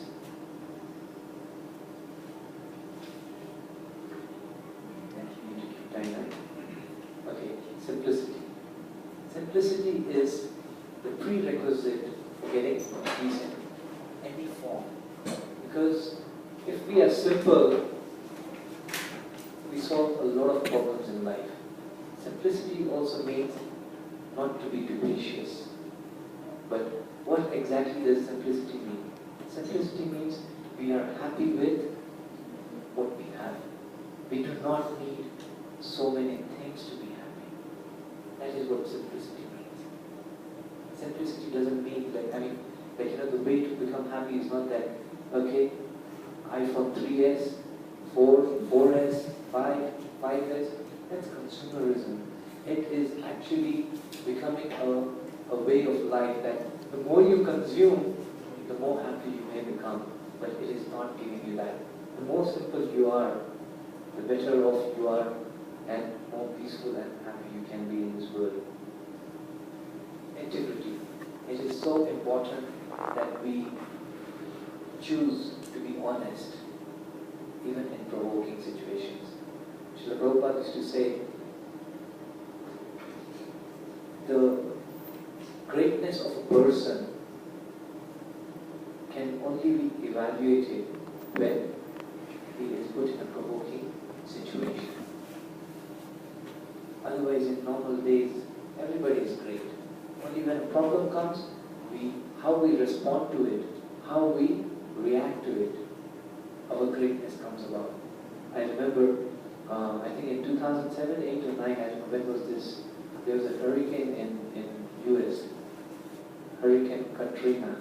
B: You need to keep time, right? Okay, simplicity. Simplicity is the prerequisite for getting peace in any form. Because if we are simple, we solve a lot of problems in life. Simplicity also means not to be capricious. But what exactly does simplicity mean? Simplicity means we are happy with what we have. We do not need so many things to be happy. That is what simplicity means. Simplicity doesn't mean the way to become happy is not that, okay, iPhone 3S, 4S, 5S, that's consumerism. It is actually becoming a way of life that the more you consume, the more happy you may become, but it is not giving you that. The more simple you are, the better off you are, and more peaceful and happy you can be in this world. Integrity. It is so important that we choose to be honest, even in provoking situations. Srila Prabhupada used to say, the greatness of a person can only be evaluated when he is put in a provoking situation. Otherwise, in normal days, everybody is great. Only when a problem comes, how we respond to it, how we react to it, our greatness comes about. I remember, I think in 2007, 8 or 9, I don't know when was this, there was a hurricane in US, Hurricane Katrina.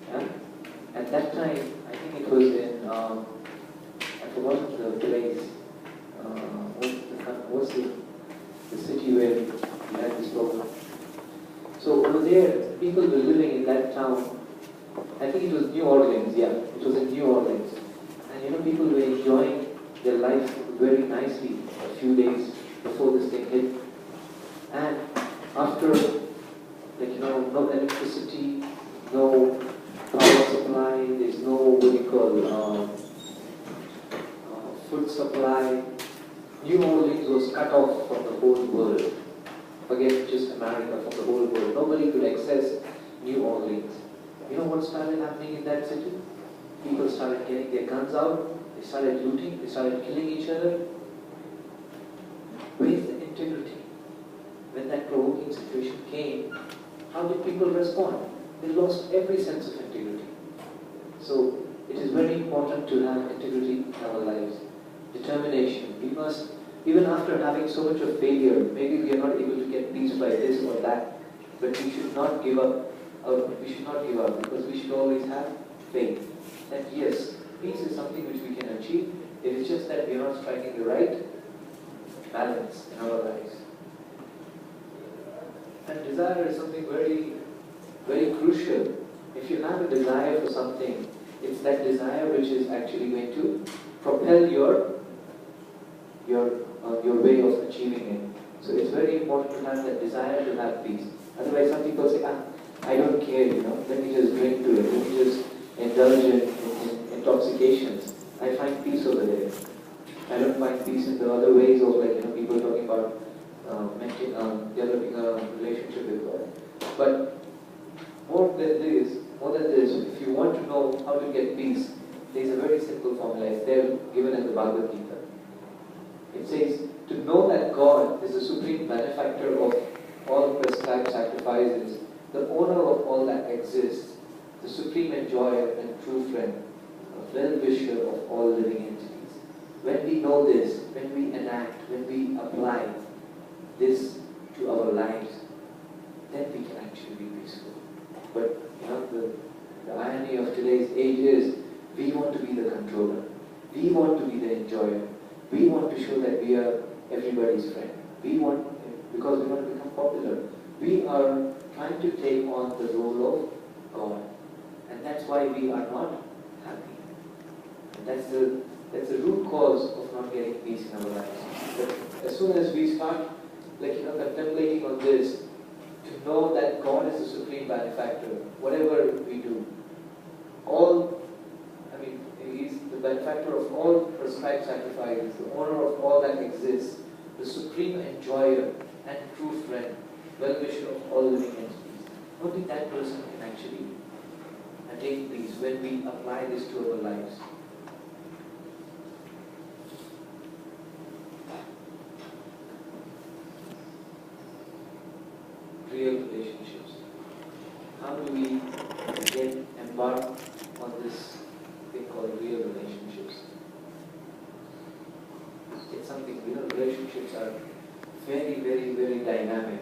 B: Yeah? At that time, I think it was in, I forgot the place, what's the city where we had this problem. So over there, people were living in that town. I think it was New Orleans, yeah, it was in New Orleans. And people were enjoying their life very nicely a few days before this thing hit. And after, no electricity, no power supply, there's no, what do you call, food supply. New Orleans was cut off from the whole world. Forget just America, from the whole world. Nobody could access New Orleans. You know what started happening in that city? People started getting their guns out, they started looting, they started killing each other. Where's the integrity? When that provoking situation came, how did people respond? They lost every sense of integrity. So it is very important to have integrity in our lives. Determination. We must, even after having so much of failure, maybe we are not able to get peace by this or that, but we should not give up. We should not give up, because we should always have faith that yes, peace is something which we can achieve. It is just that we are not striking the right balance in our lives. And desire is something very, very crucial. If you have a desire for something, it's that desire which is actually going to propel your way of achieving it. So it's very important to have that desire to have peace. Otherwise, some people say, I don't care, let me just drink to it, let me just indulge in intoxications. I find peace over there. I don't find peace in the other ways of people talking about developing a relationship with God. But more than this, if you want to know how to get peace, there is a very simple formula. It's there given in the Bhagavad Gita. It says, to know that God is the supreme benefactor of all prescribed sacrifices, the owner of all that exists, the supreme enjoyer and true friend, a well-wisher of all living entities. When we know this, when we enact, when we apply this to our lives, then we can actually be peaceful. But the irony of today's age is, we want to be the controller. We want to be the enjoyer. We want to show that we are everybody's friend. Because we want to become popular. We are trying to take on the role of God. And that's why we are not happy. And that's the That's the root cause of not getting peace in our lives. But as soon as we start, contemplating on this, to know that God is the supreme benefactor, whatever we do, He's the benefactor of all prescribed sacrifices, the owner of all that exists, the supreme enjoyer and true friend, well-wisher of all living entities. Only that person can actually attain peace when we apply this to our lives. Real relationships. How do we again embark on this thing called real relationships? It's something, relationships are very, very, very dynamic.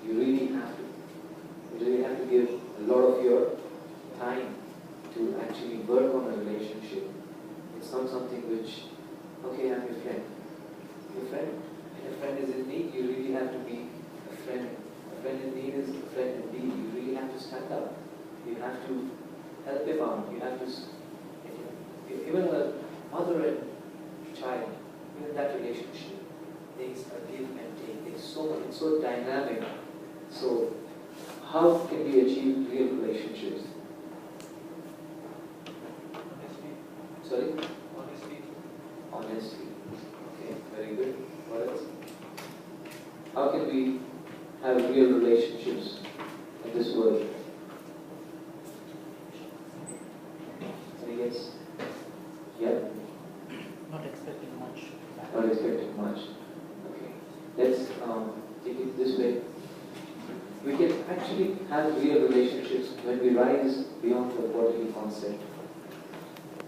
B: You really have to give a lot of your time to actually work on a relationship. It's not something which, okay, I'm your friend. Your friend, and a friend is in need, you really have to be a friend. A friend in need is a friend indeed. You really have to stand up. You have to help him out. You have to, even a mother and child, even that relationship, things are give and take. It's so dynamic. So, how can we achieve real relationships? Sorry? Honesty. Okay, very good. What else? How can we have real relationships in this world? Yes? Yeah?
D: Not expecting much.
B: Not expecting much. Okay. Let's take it this way. We can actually have real relationships when we rise beyond the bodily concept.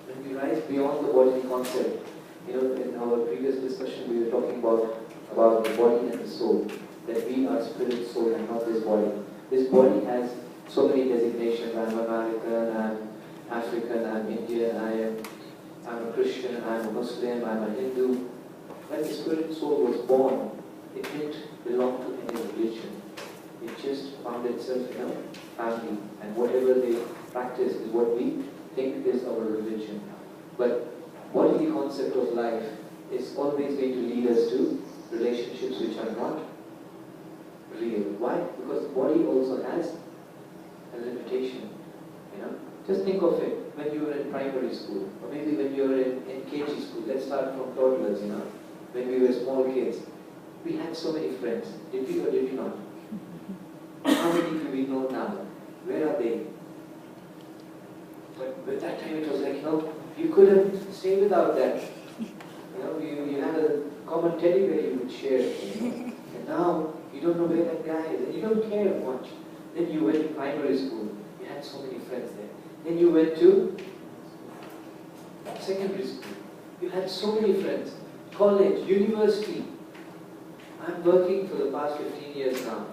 B: When we rise beyond the bodily concept, in our previous discussion we were talking about the body and the soul, that we are spirit, soul, and not this body. This body has so many designations. I'm American, I'm African, I'm Indian, I'm a Christian, I'm a Muslim, I'm a Hindu. When the spirit soul was born, it didn't belong to any religion. It just found itself in a family, and whatever they practice is what we think is our religion. But bodily concept of life is always going to lead us to relationships which are not real. Why? Because the body also has a limitation. Just think of it when you were in primary school, or maybe when you were in KG school. Let's start from toddlers. When we were small kids, we had so many friends. Did we or did we not? How many do we know now? Where are they? But at that time it was like, you couldn't stay without that. You had a common teddy bear you would share. And now you don't know where that guy is, and you don't care much. Then you went to primary school. You had so many friends there. Then you went to secondary school. You had so many friends. College, university. I'm working for the past 15 years now.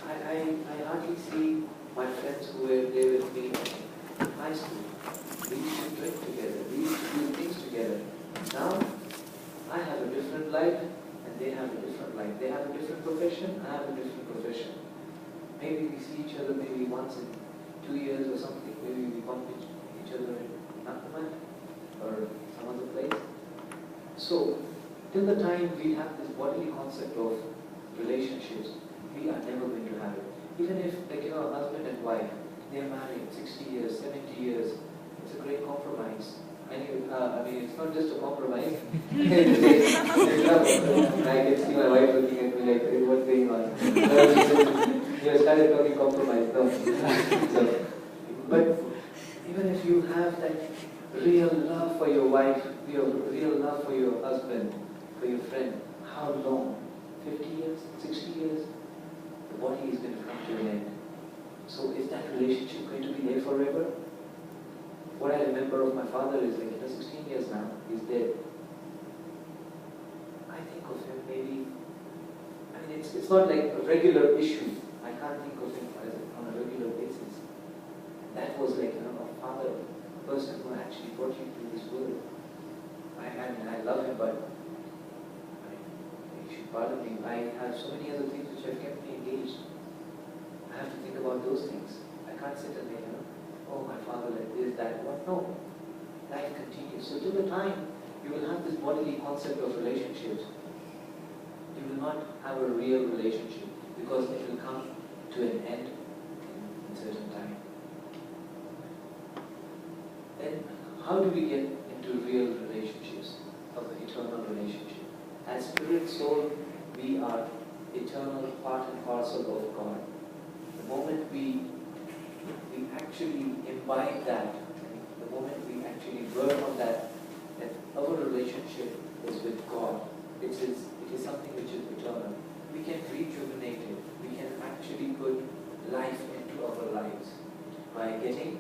B: I hardly see my friends who were there with me in high school. We used to drink together. We used to do things together. Now, I have a different life and they have a different life. They have a different profession, I have a different profession. Maybe we see each other maybe once in 2 years or something. Maybe we bump each other in Nakaman or some other place. So, till the time we have this bodily concept of relationships, we are never going to have it. Even if, a husband and wife, they are married 60 years, 70 years, it's a great compromise. It's not just a compromise. I can see my wife looking at me like, what's going on? You started talking compromise. No. But even if you have that real love for your wife, your real love for your husband, for your friend, how long? 50 years? 60 years? The body is going to come to an end. So is that relationship going to be there forever? What I remember of my father is 16 years now, he's dead. I think of him maybe, it's not like a regular issue. I can't think of him on a regular basis. That was a father, a person who actually brought you to this world. I love him, but you should pardon me. I have so many other things which have kept me engaged. I have to think about those things. I can't sit and think, oh, my father like this, that, what? No. life continues. So till the time you will have this bodily concept of relationships, you will not have a real relationship because it will come to an end in certain time. Then how do we get into real relationships, of an eternal relationship? As spirit, soul, we are eternal, part and parcel of God. The moment we actually imbibe that, the moment we actually work on that our relationship is with God. It is something which is eternal. We can rejuvenate it. We can actually put life into our lives by getting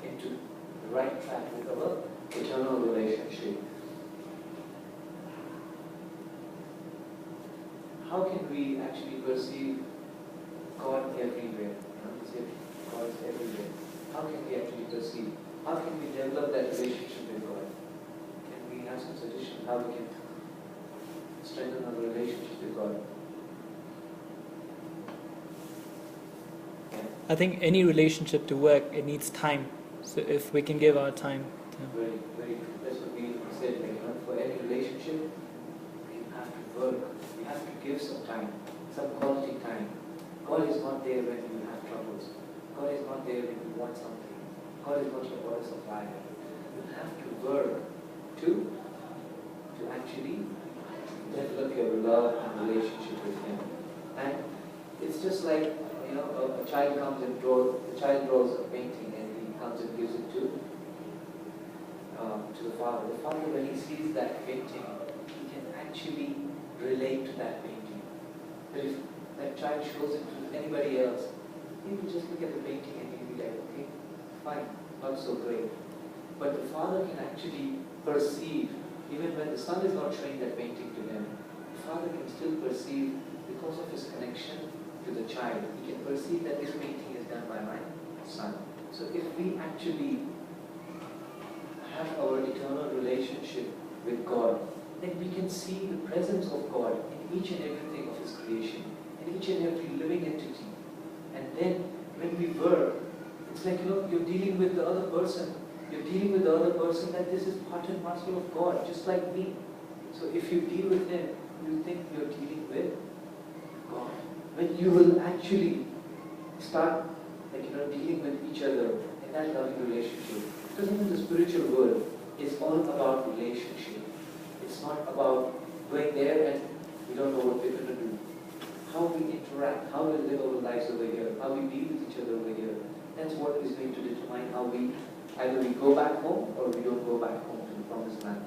B: into the right track with our eternal relationship. How can we actually perceive God everywhere? You say God is everywhere. How can we actually perceive? How can we develop that relationship with God? Can we have some suggestions how we can strengthen our relationship with God?
D: I think any relationship to work, it needs time. So if we can give our time to
B: Very, very true. That's what we said. For any relationship, we have to work. We have to give some time, some quality time. God is not there when you have troubles. God is not there when you want something. God is not your water supplier. You have to work to actually develop your love and relationship with Him. And it's just like, a child comes and the child draws a painting and he comes and gives it to the father. The father, when he sees that painting, he can actually relate to that painting. But if that child shows it to anybody else, he will just look at the painting and he'll be like, okay, fine, not so great. But the father can actually perceive, even when the son is not showing that painting to him, the father can still perceive, because of his connection to the child, he can perceive that this painting is done by my son. So if we actually have our eternal relationship with God, then we can see the presence of God in each and everything of His creation, in each and every living entity. And then when we work, it's like, you're dealing with the other person. You're dealing with the other person that this is part and parcel of God, just like me. So if you deal with Him, you think you're dealing with God. When you will actually start dealing with each other in that loving relationship. Because even the spiritual world is all about relationship. It's not about going there and we don't know what we're going to do. How we interact, how we live our lives over here, how we deal with each other over here. That's what is going to determine how either we go back home or we don't go back home to the promised land.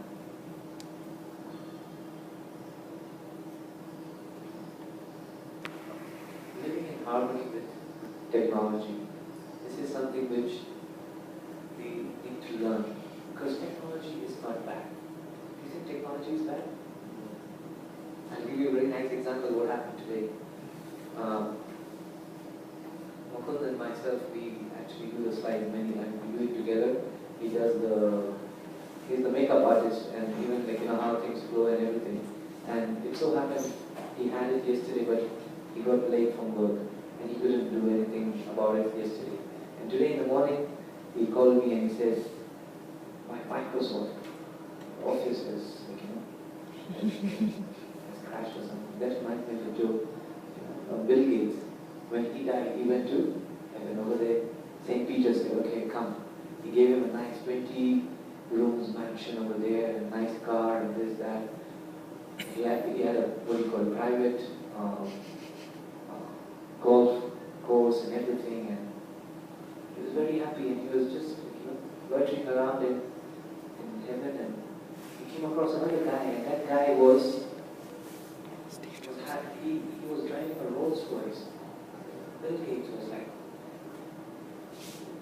B: Living in harmony with technology. This is something which we need to learn, because technology is not bad. Do you think technology is bad? I'll give you a very nice example of what happened today. Mukund and myself, we actually do the slides many times. We do it together. He's the makeup artist, and even how things flow and everything. And it so happened he had it yesterday, but he got late from work and he couldn't do anything about it yesterday. And today in the morning, he called me and he said, my Microsoft Office has crashed or something. That reminds me of a joke. Bill Gates, when he died, he went to heaven over there. St. Peter said, okay, come. He gave him a nice 20 rooms mansion over there, a nice car and this, that. He had a private golf course and everything, and he was very happy, and he was just loitering around in heaven, and he came across another guy, and that guy was happy. He was driving a Rolls Royce. Bill Gates was like,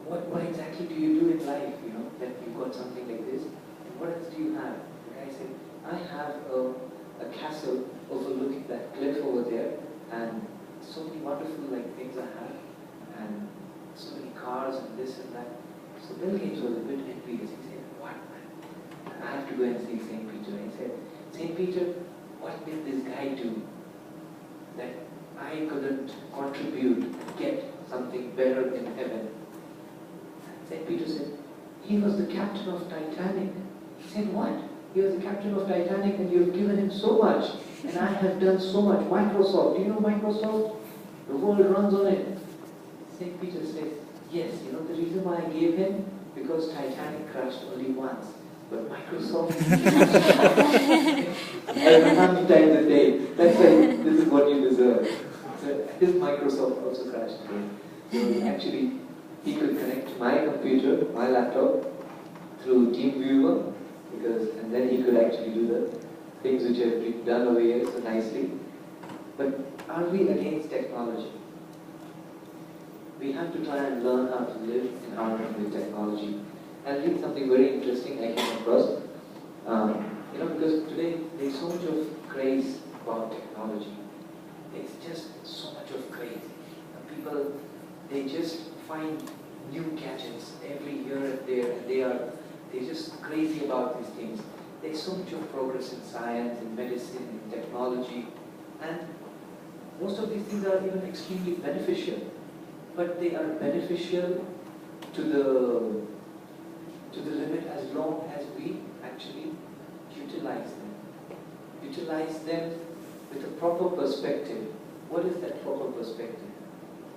B: what exactly do you do in life, that you've got something like this? And what else do you have? The guy said, I have a castle overlooking that cliff over there, and so many wonderful things I have, and so many cars and this and that. So Bill Gates was a bit envious. He said, what? I have to go and see St. Peter. And he said, St. Peter, what did this guy do that I couldn't contribute and get something better in heaven? St. Peter said, he was the captain of Titanic. He said, what? He was the captain of Titanic and you've given him so much. And I have done so much. Microsoft, do you know Microsoft? The world runs on it. St. Peter says, yes, you know the reason why I gave him? Because Titanic crashed only once. But Microsoft, I don't know how many times a day. That's why this is what you deserve. So his Microsoft also crashed again. So actually, he could connect my computer, my laptop, through TeamViewer, and then he could actually do the things which have been done over here so nicely. But are we against technology? We have to try and learn how to live in harmony with technology. And I think something very interesting I came across. Because today there's so much of craze about technology. It's just so much of craze. People, they just find new gadgets every year and there, and they're just crazy about these things. There's so much of progress in science, in medicine, in technology, and most of these things are even extremely beneficial. But they are beneficial to the limit as long as we actually utilize them. Utilize them with a proper perspective. What is that proper perspective?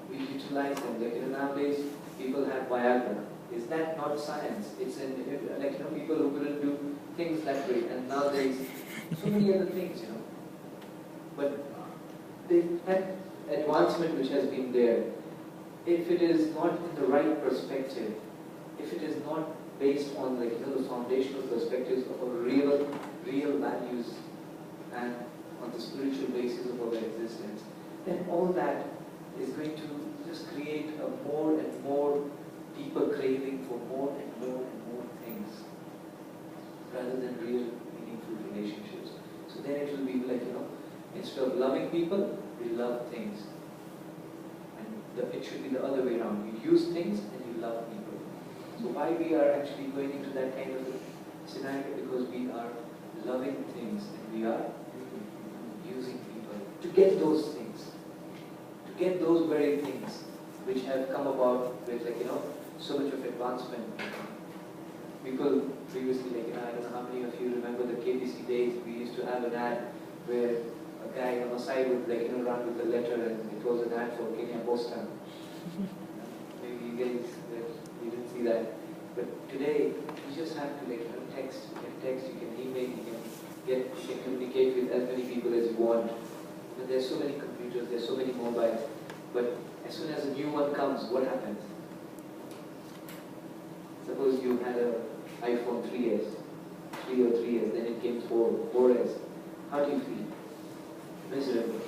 B: We utilize them. Like nowadays, people have Viagra. Is that not science? It's people who couldn't do things that way, and now there's so many other things, But that advancement which has been there, if it is not in the right perspective, if it is not based on the foundational perspectives of our real values and on the spiritual basis of our existence, then all that is going to just create a more and more deeper craving for more and more and more things rather than real meaningful relationships. So then it will be like, instead of loving people, we love things. And it should be the other way around. You use things and you love people. So why we are actually going into that kind of a scenario? Because we are loving things and we are using people to get those things. To get those very things which have come about with so much of advancement. People previously, I don't know how many of you remember the KBC days. We used to have an ad where a guy on the side would run with a letter, and it was an ad for Kenya Posta. Maybe you guys you didn't see that. But today you just have to text. You can text, you can email, you can communicate with as many people as you want. But there's so many computers, there's so many mobiles. But as soon as a new one comes, what happens? Suppose you had an iPhone 3S, 3 or 3S, then it came 4S. How do you feel? Miserable.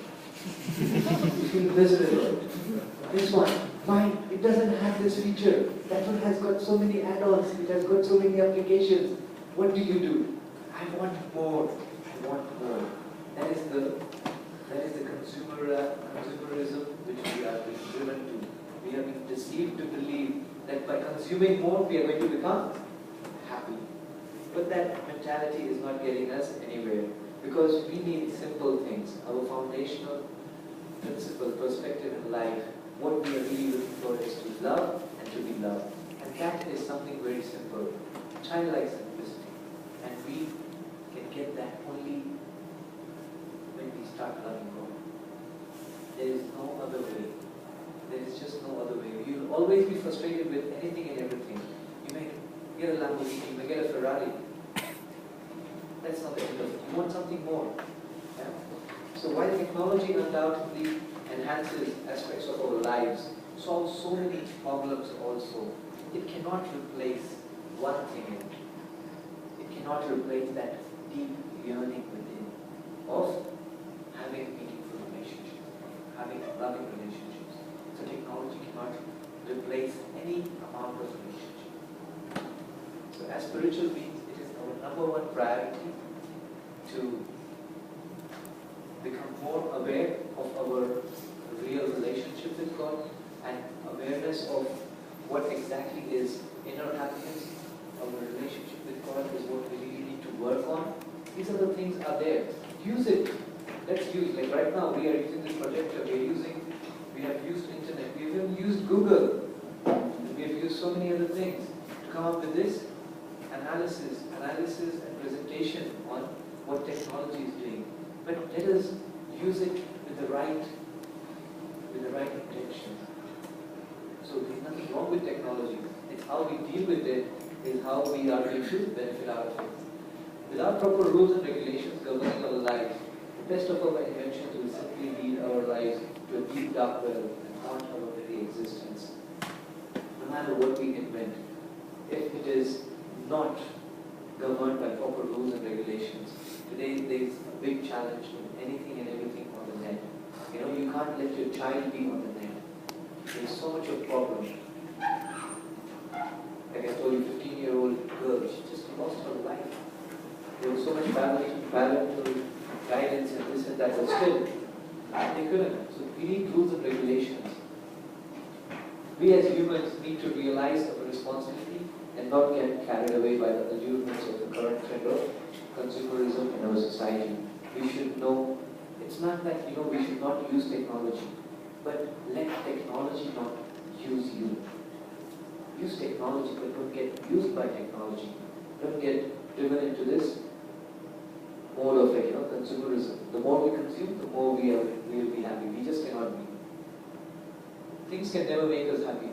B: You feel miserable. This one, fine, it doesn't have this feature. That one has got so many add-ons, it has got so many applications. What do? I want more. I want more. That is the consumerism which we are being driven to. We are being deceived to believe that by consuming more we are going to become happy. But that mentality is not getting us anywhere, because we need simple things. Our foundational principle, perspective in life, what we are really looking for is to love and to be loved. And that is something very simple, childlike simplicity. And we can get that only when we start loving God. There is no other way. There is just no other way. You will always be frustrated with anything and everything. You may get a Lamborghini, you may get a Ferrari. That's not the end of it. You want something more. Yeah? So while technology undoubtedly enhances aspects of our lives, solves so many problems also, it cannot replace one thing in it. It cannot replace that deep yearning within of having meaningful relationships, having loving relationships. So technology cannot replace any amount of relationship. So as spiritual beings, it is our number one priority to become more aware of our real relationship with God and awareness of what exactly is inner happiness. Our relationship with God is what we really need to work on. These other things are there. Use it. Let's use, like right now we are using this projector, we have used internet, we have even used Google, and we have used so many other things to come up with this analysis and presentation on what technology is doing. But let us use it with the right intention. So there's nothing wrong with technology. It's how we deal with it is how we are going to benefit out of it. Without proper rules and regulations governing our lives, the best of our inventions will simply lead our lives to a deep dark well and haunt our very existence. No matter what we invent, if it is not governed by proper rules and regulations, today there is a big challenge in anything and everything on the net. You know, you can't let your child be on the net. There's so much of problem. Like I told you, 15-year-old girl, she just lost her life. There was so much parental guidance and this and that, but still, they couldn't. So we need rules and regulations. We as humans need to realize our responsibility and not get carried away by the allurements of the current trend of consumerism in our society. We should know, it's not that, we should not use technology, but let technology not use you. Use technology, but don't get used by technology. Don't get driven into this mode of consumerism. The more we consume, the more we will be happy. We just cannot be. Things can never make us happy.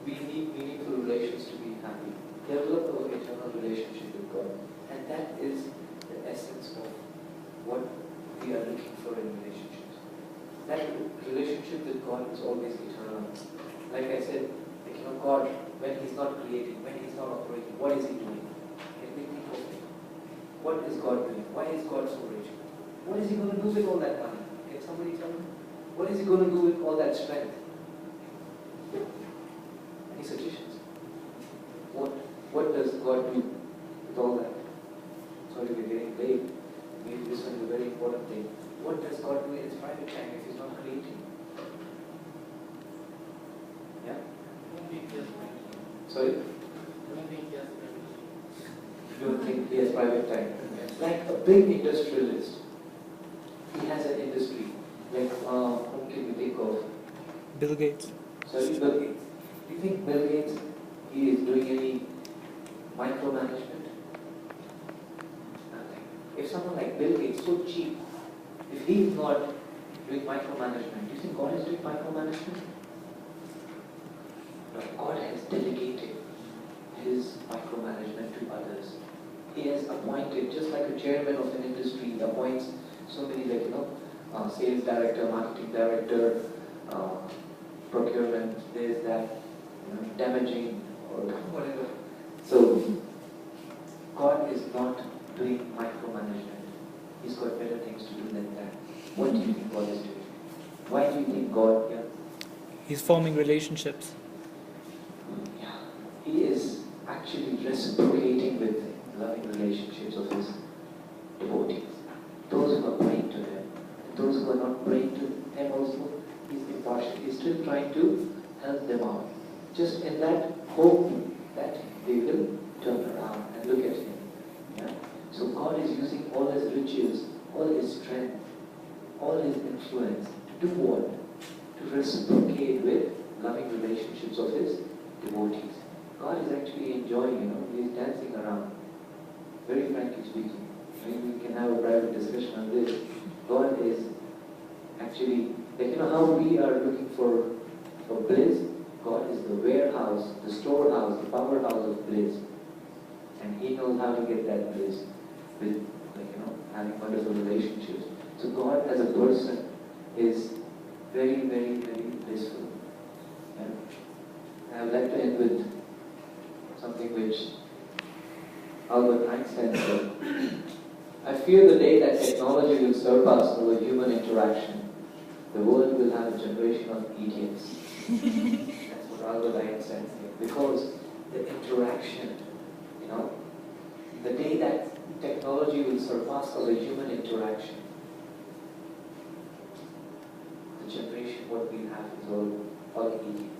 B: We need meaningful relations to be happy. Develop our eternal relationship with God. And that is the essence of what we are looking for in relationships. That relationship with God is always eternal. Like I said, God, when He's not creating, when He's not operating, what is He doing? Can we think of it? What is God doing? Why is God so rich? What is He going to do with all that money? Can somebody tell me? What is He going to do with all that strength? Any suggestions? What does God do with all that? Sorry, we're getting late. Maybe this one is a very important thing. What does God do in His private time if He's not creating? Yeah? Sorry? You don't think he has private time? Like a big industrialist, he has an industry. Like, whom can you think of?
D: Bill Gates.
B: Sorry, Bill Gates. Do you think Bill Gates, he is doing any micromanagement? Nothing. If someone like Bill Gates, so cheap, if he is not doing micromanagement, do you think God is doing micromanagement? No, God has delegated His micromanagement to others. He has appointed, just like a chairman of an industry, he appoints so many, sales director, marketing director, procurement, there's that, damaging, or whatever. So, God is not doing micromanagement. He's got better things to do than that. What do you think God is doing? Why do you think God,
D: He's forming relationships.
B: He is actually reciprocating with loving relationships of His devotees. Those who are praying to Him, and those who are not praying to Him also, He's impartial. He's still trying to help them out. Just in that hope that they will turn around and look at Him. Yeah? So God is using all His riches, all His strength, all His influence to do what? To reciprocate with loving relationships of His devotees. God is actually enjoying, He's dancing around. Very frankly speaking. Maybe we can have a private discussion on this. God is actually, how we are looking for bliss, God is the warehouse, the storehouse, the powerhouse of bliss. And He knows how to get that bliss with, having wonderful relationships. So God as a person is very, very, very blissful. And I would like to end with something which Albert Einstein said. I fear the day that technology will surpass our human interaction. The world will have a generation of idiots. That's what Albert Einstein said. Because the interaction, the day that technology will surpass our human interaction, the generation what we have is all idiots.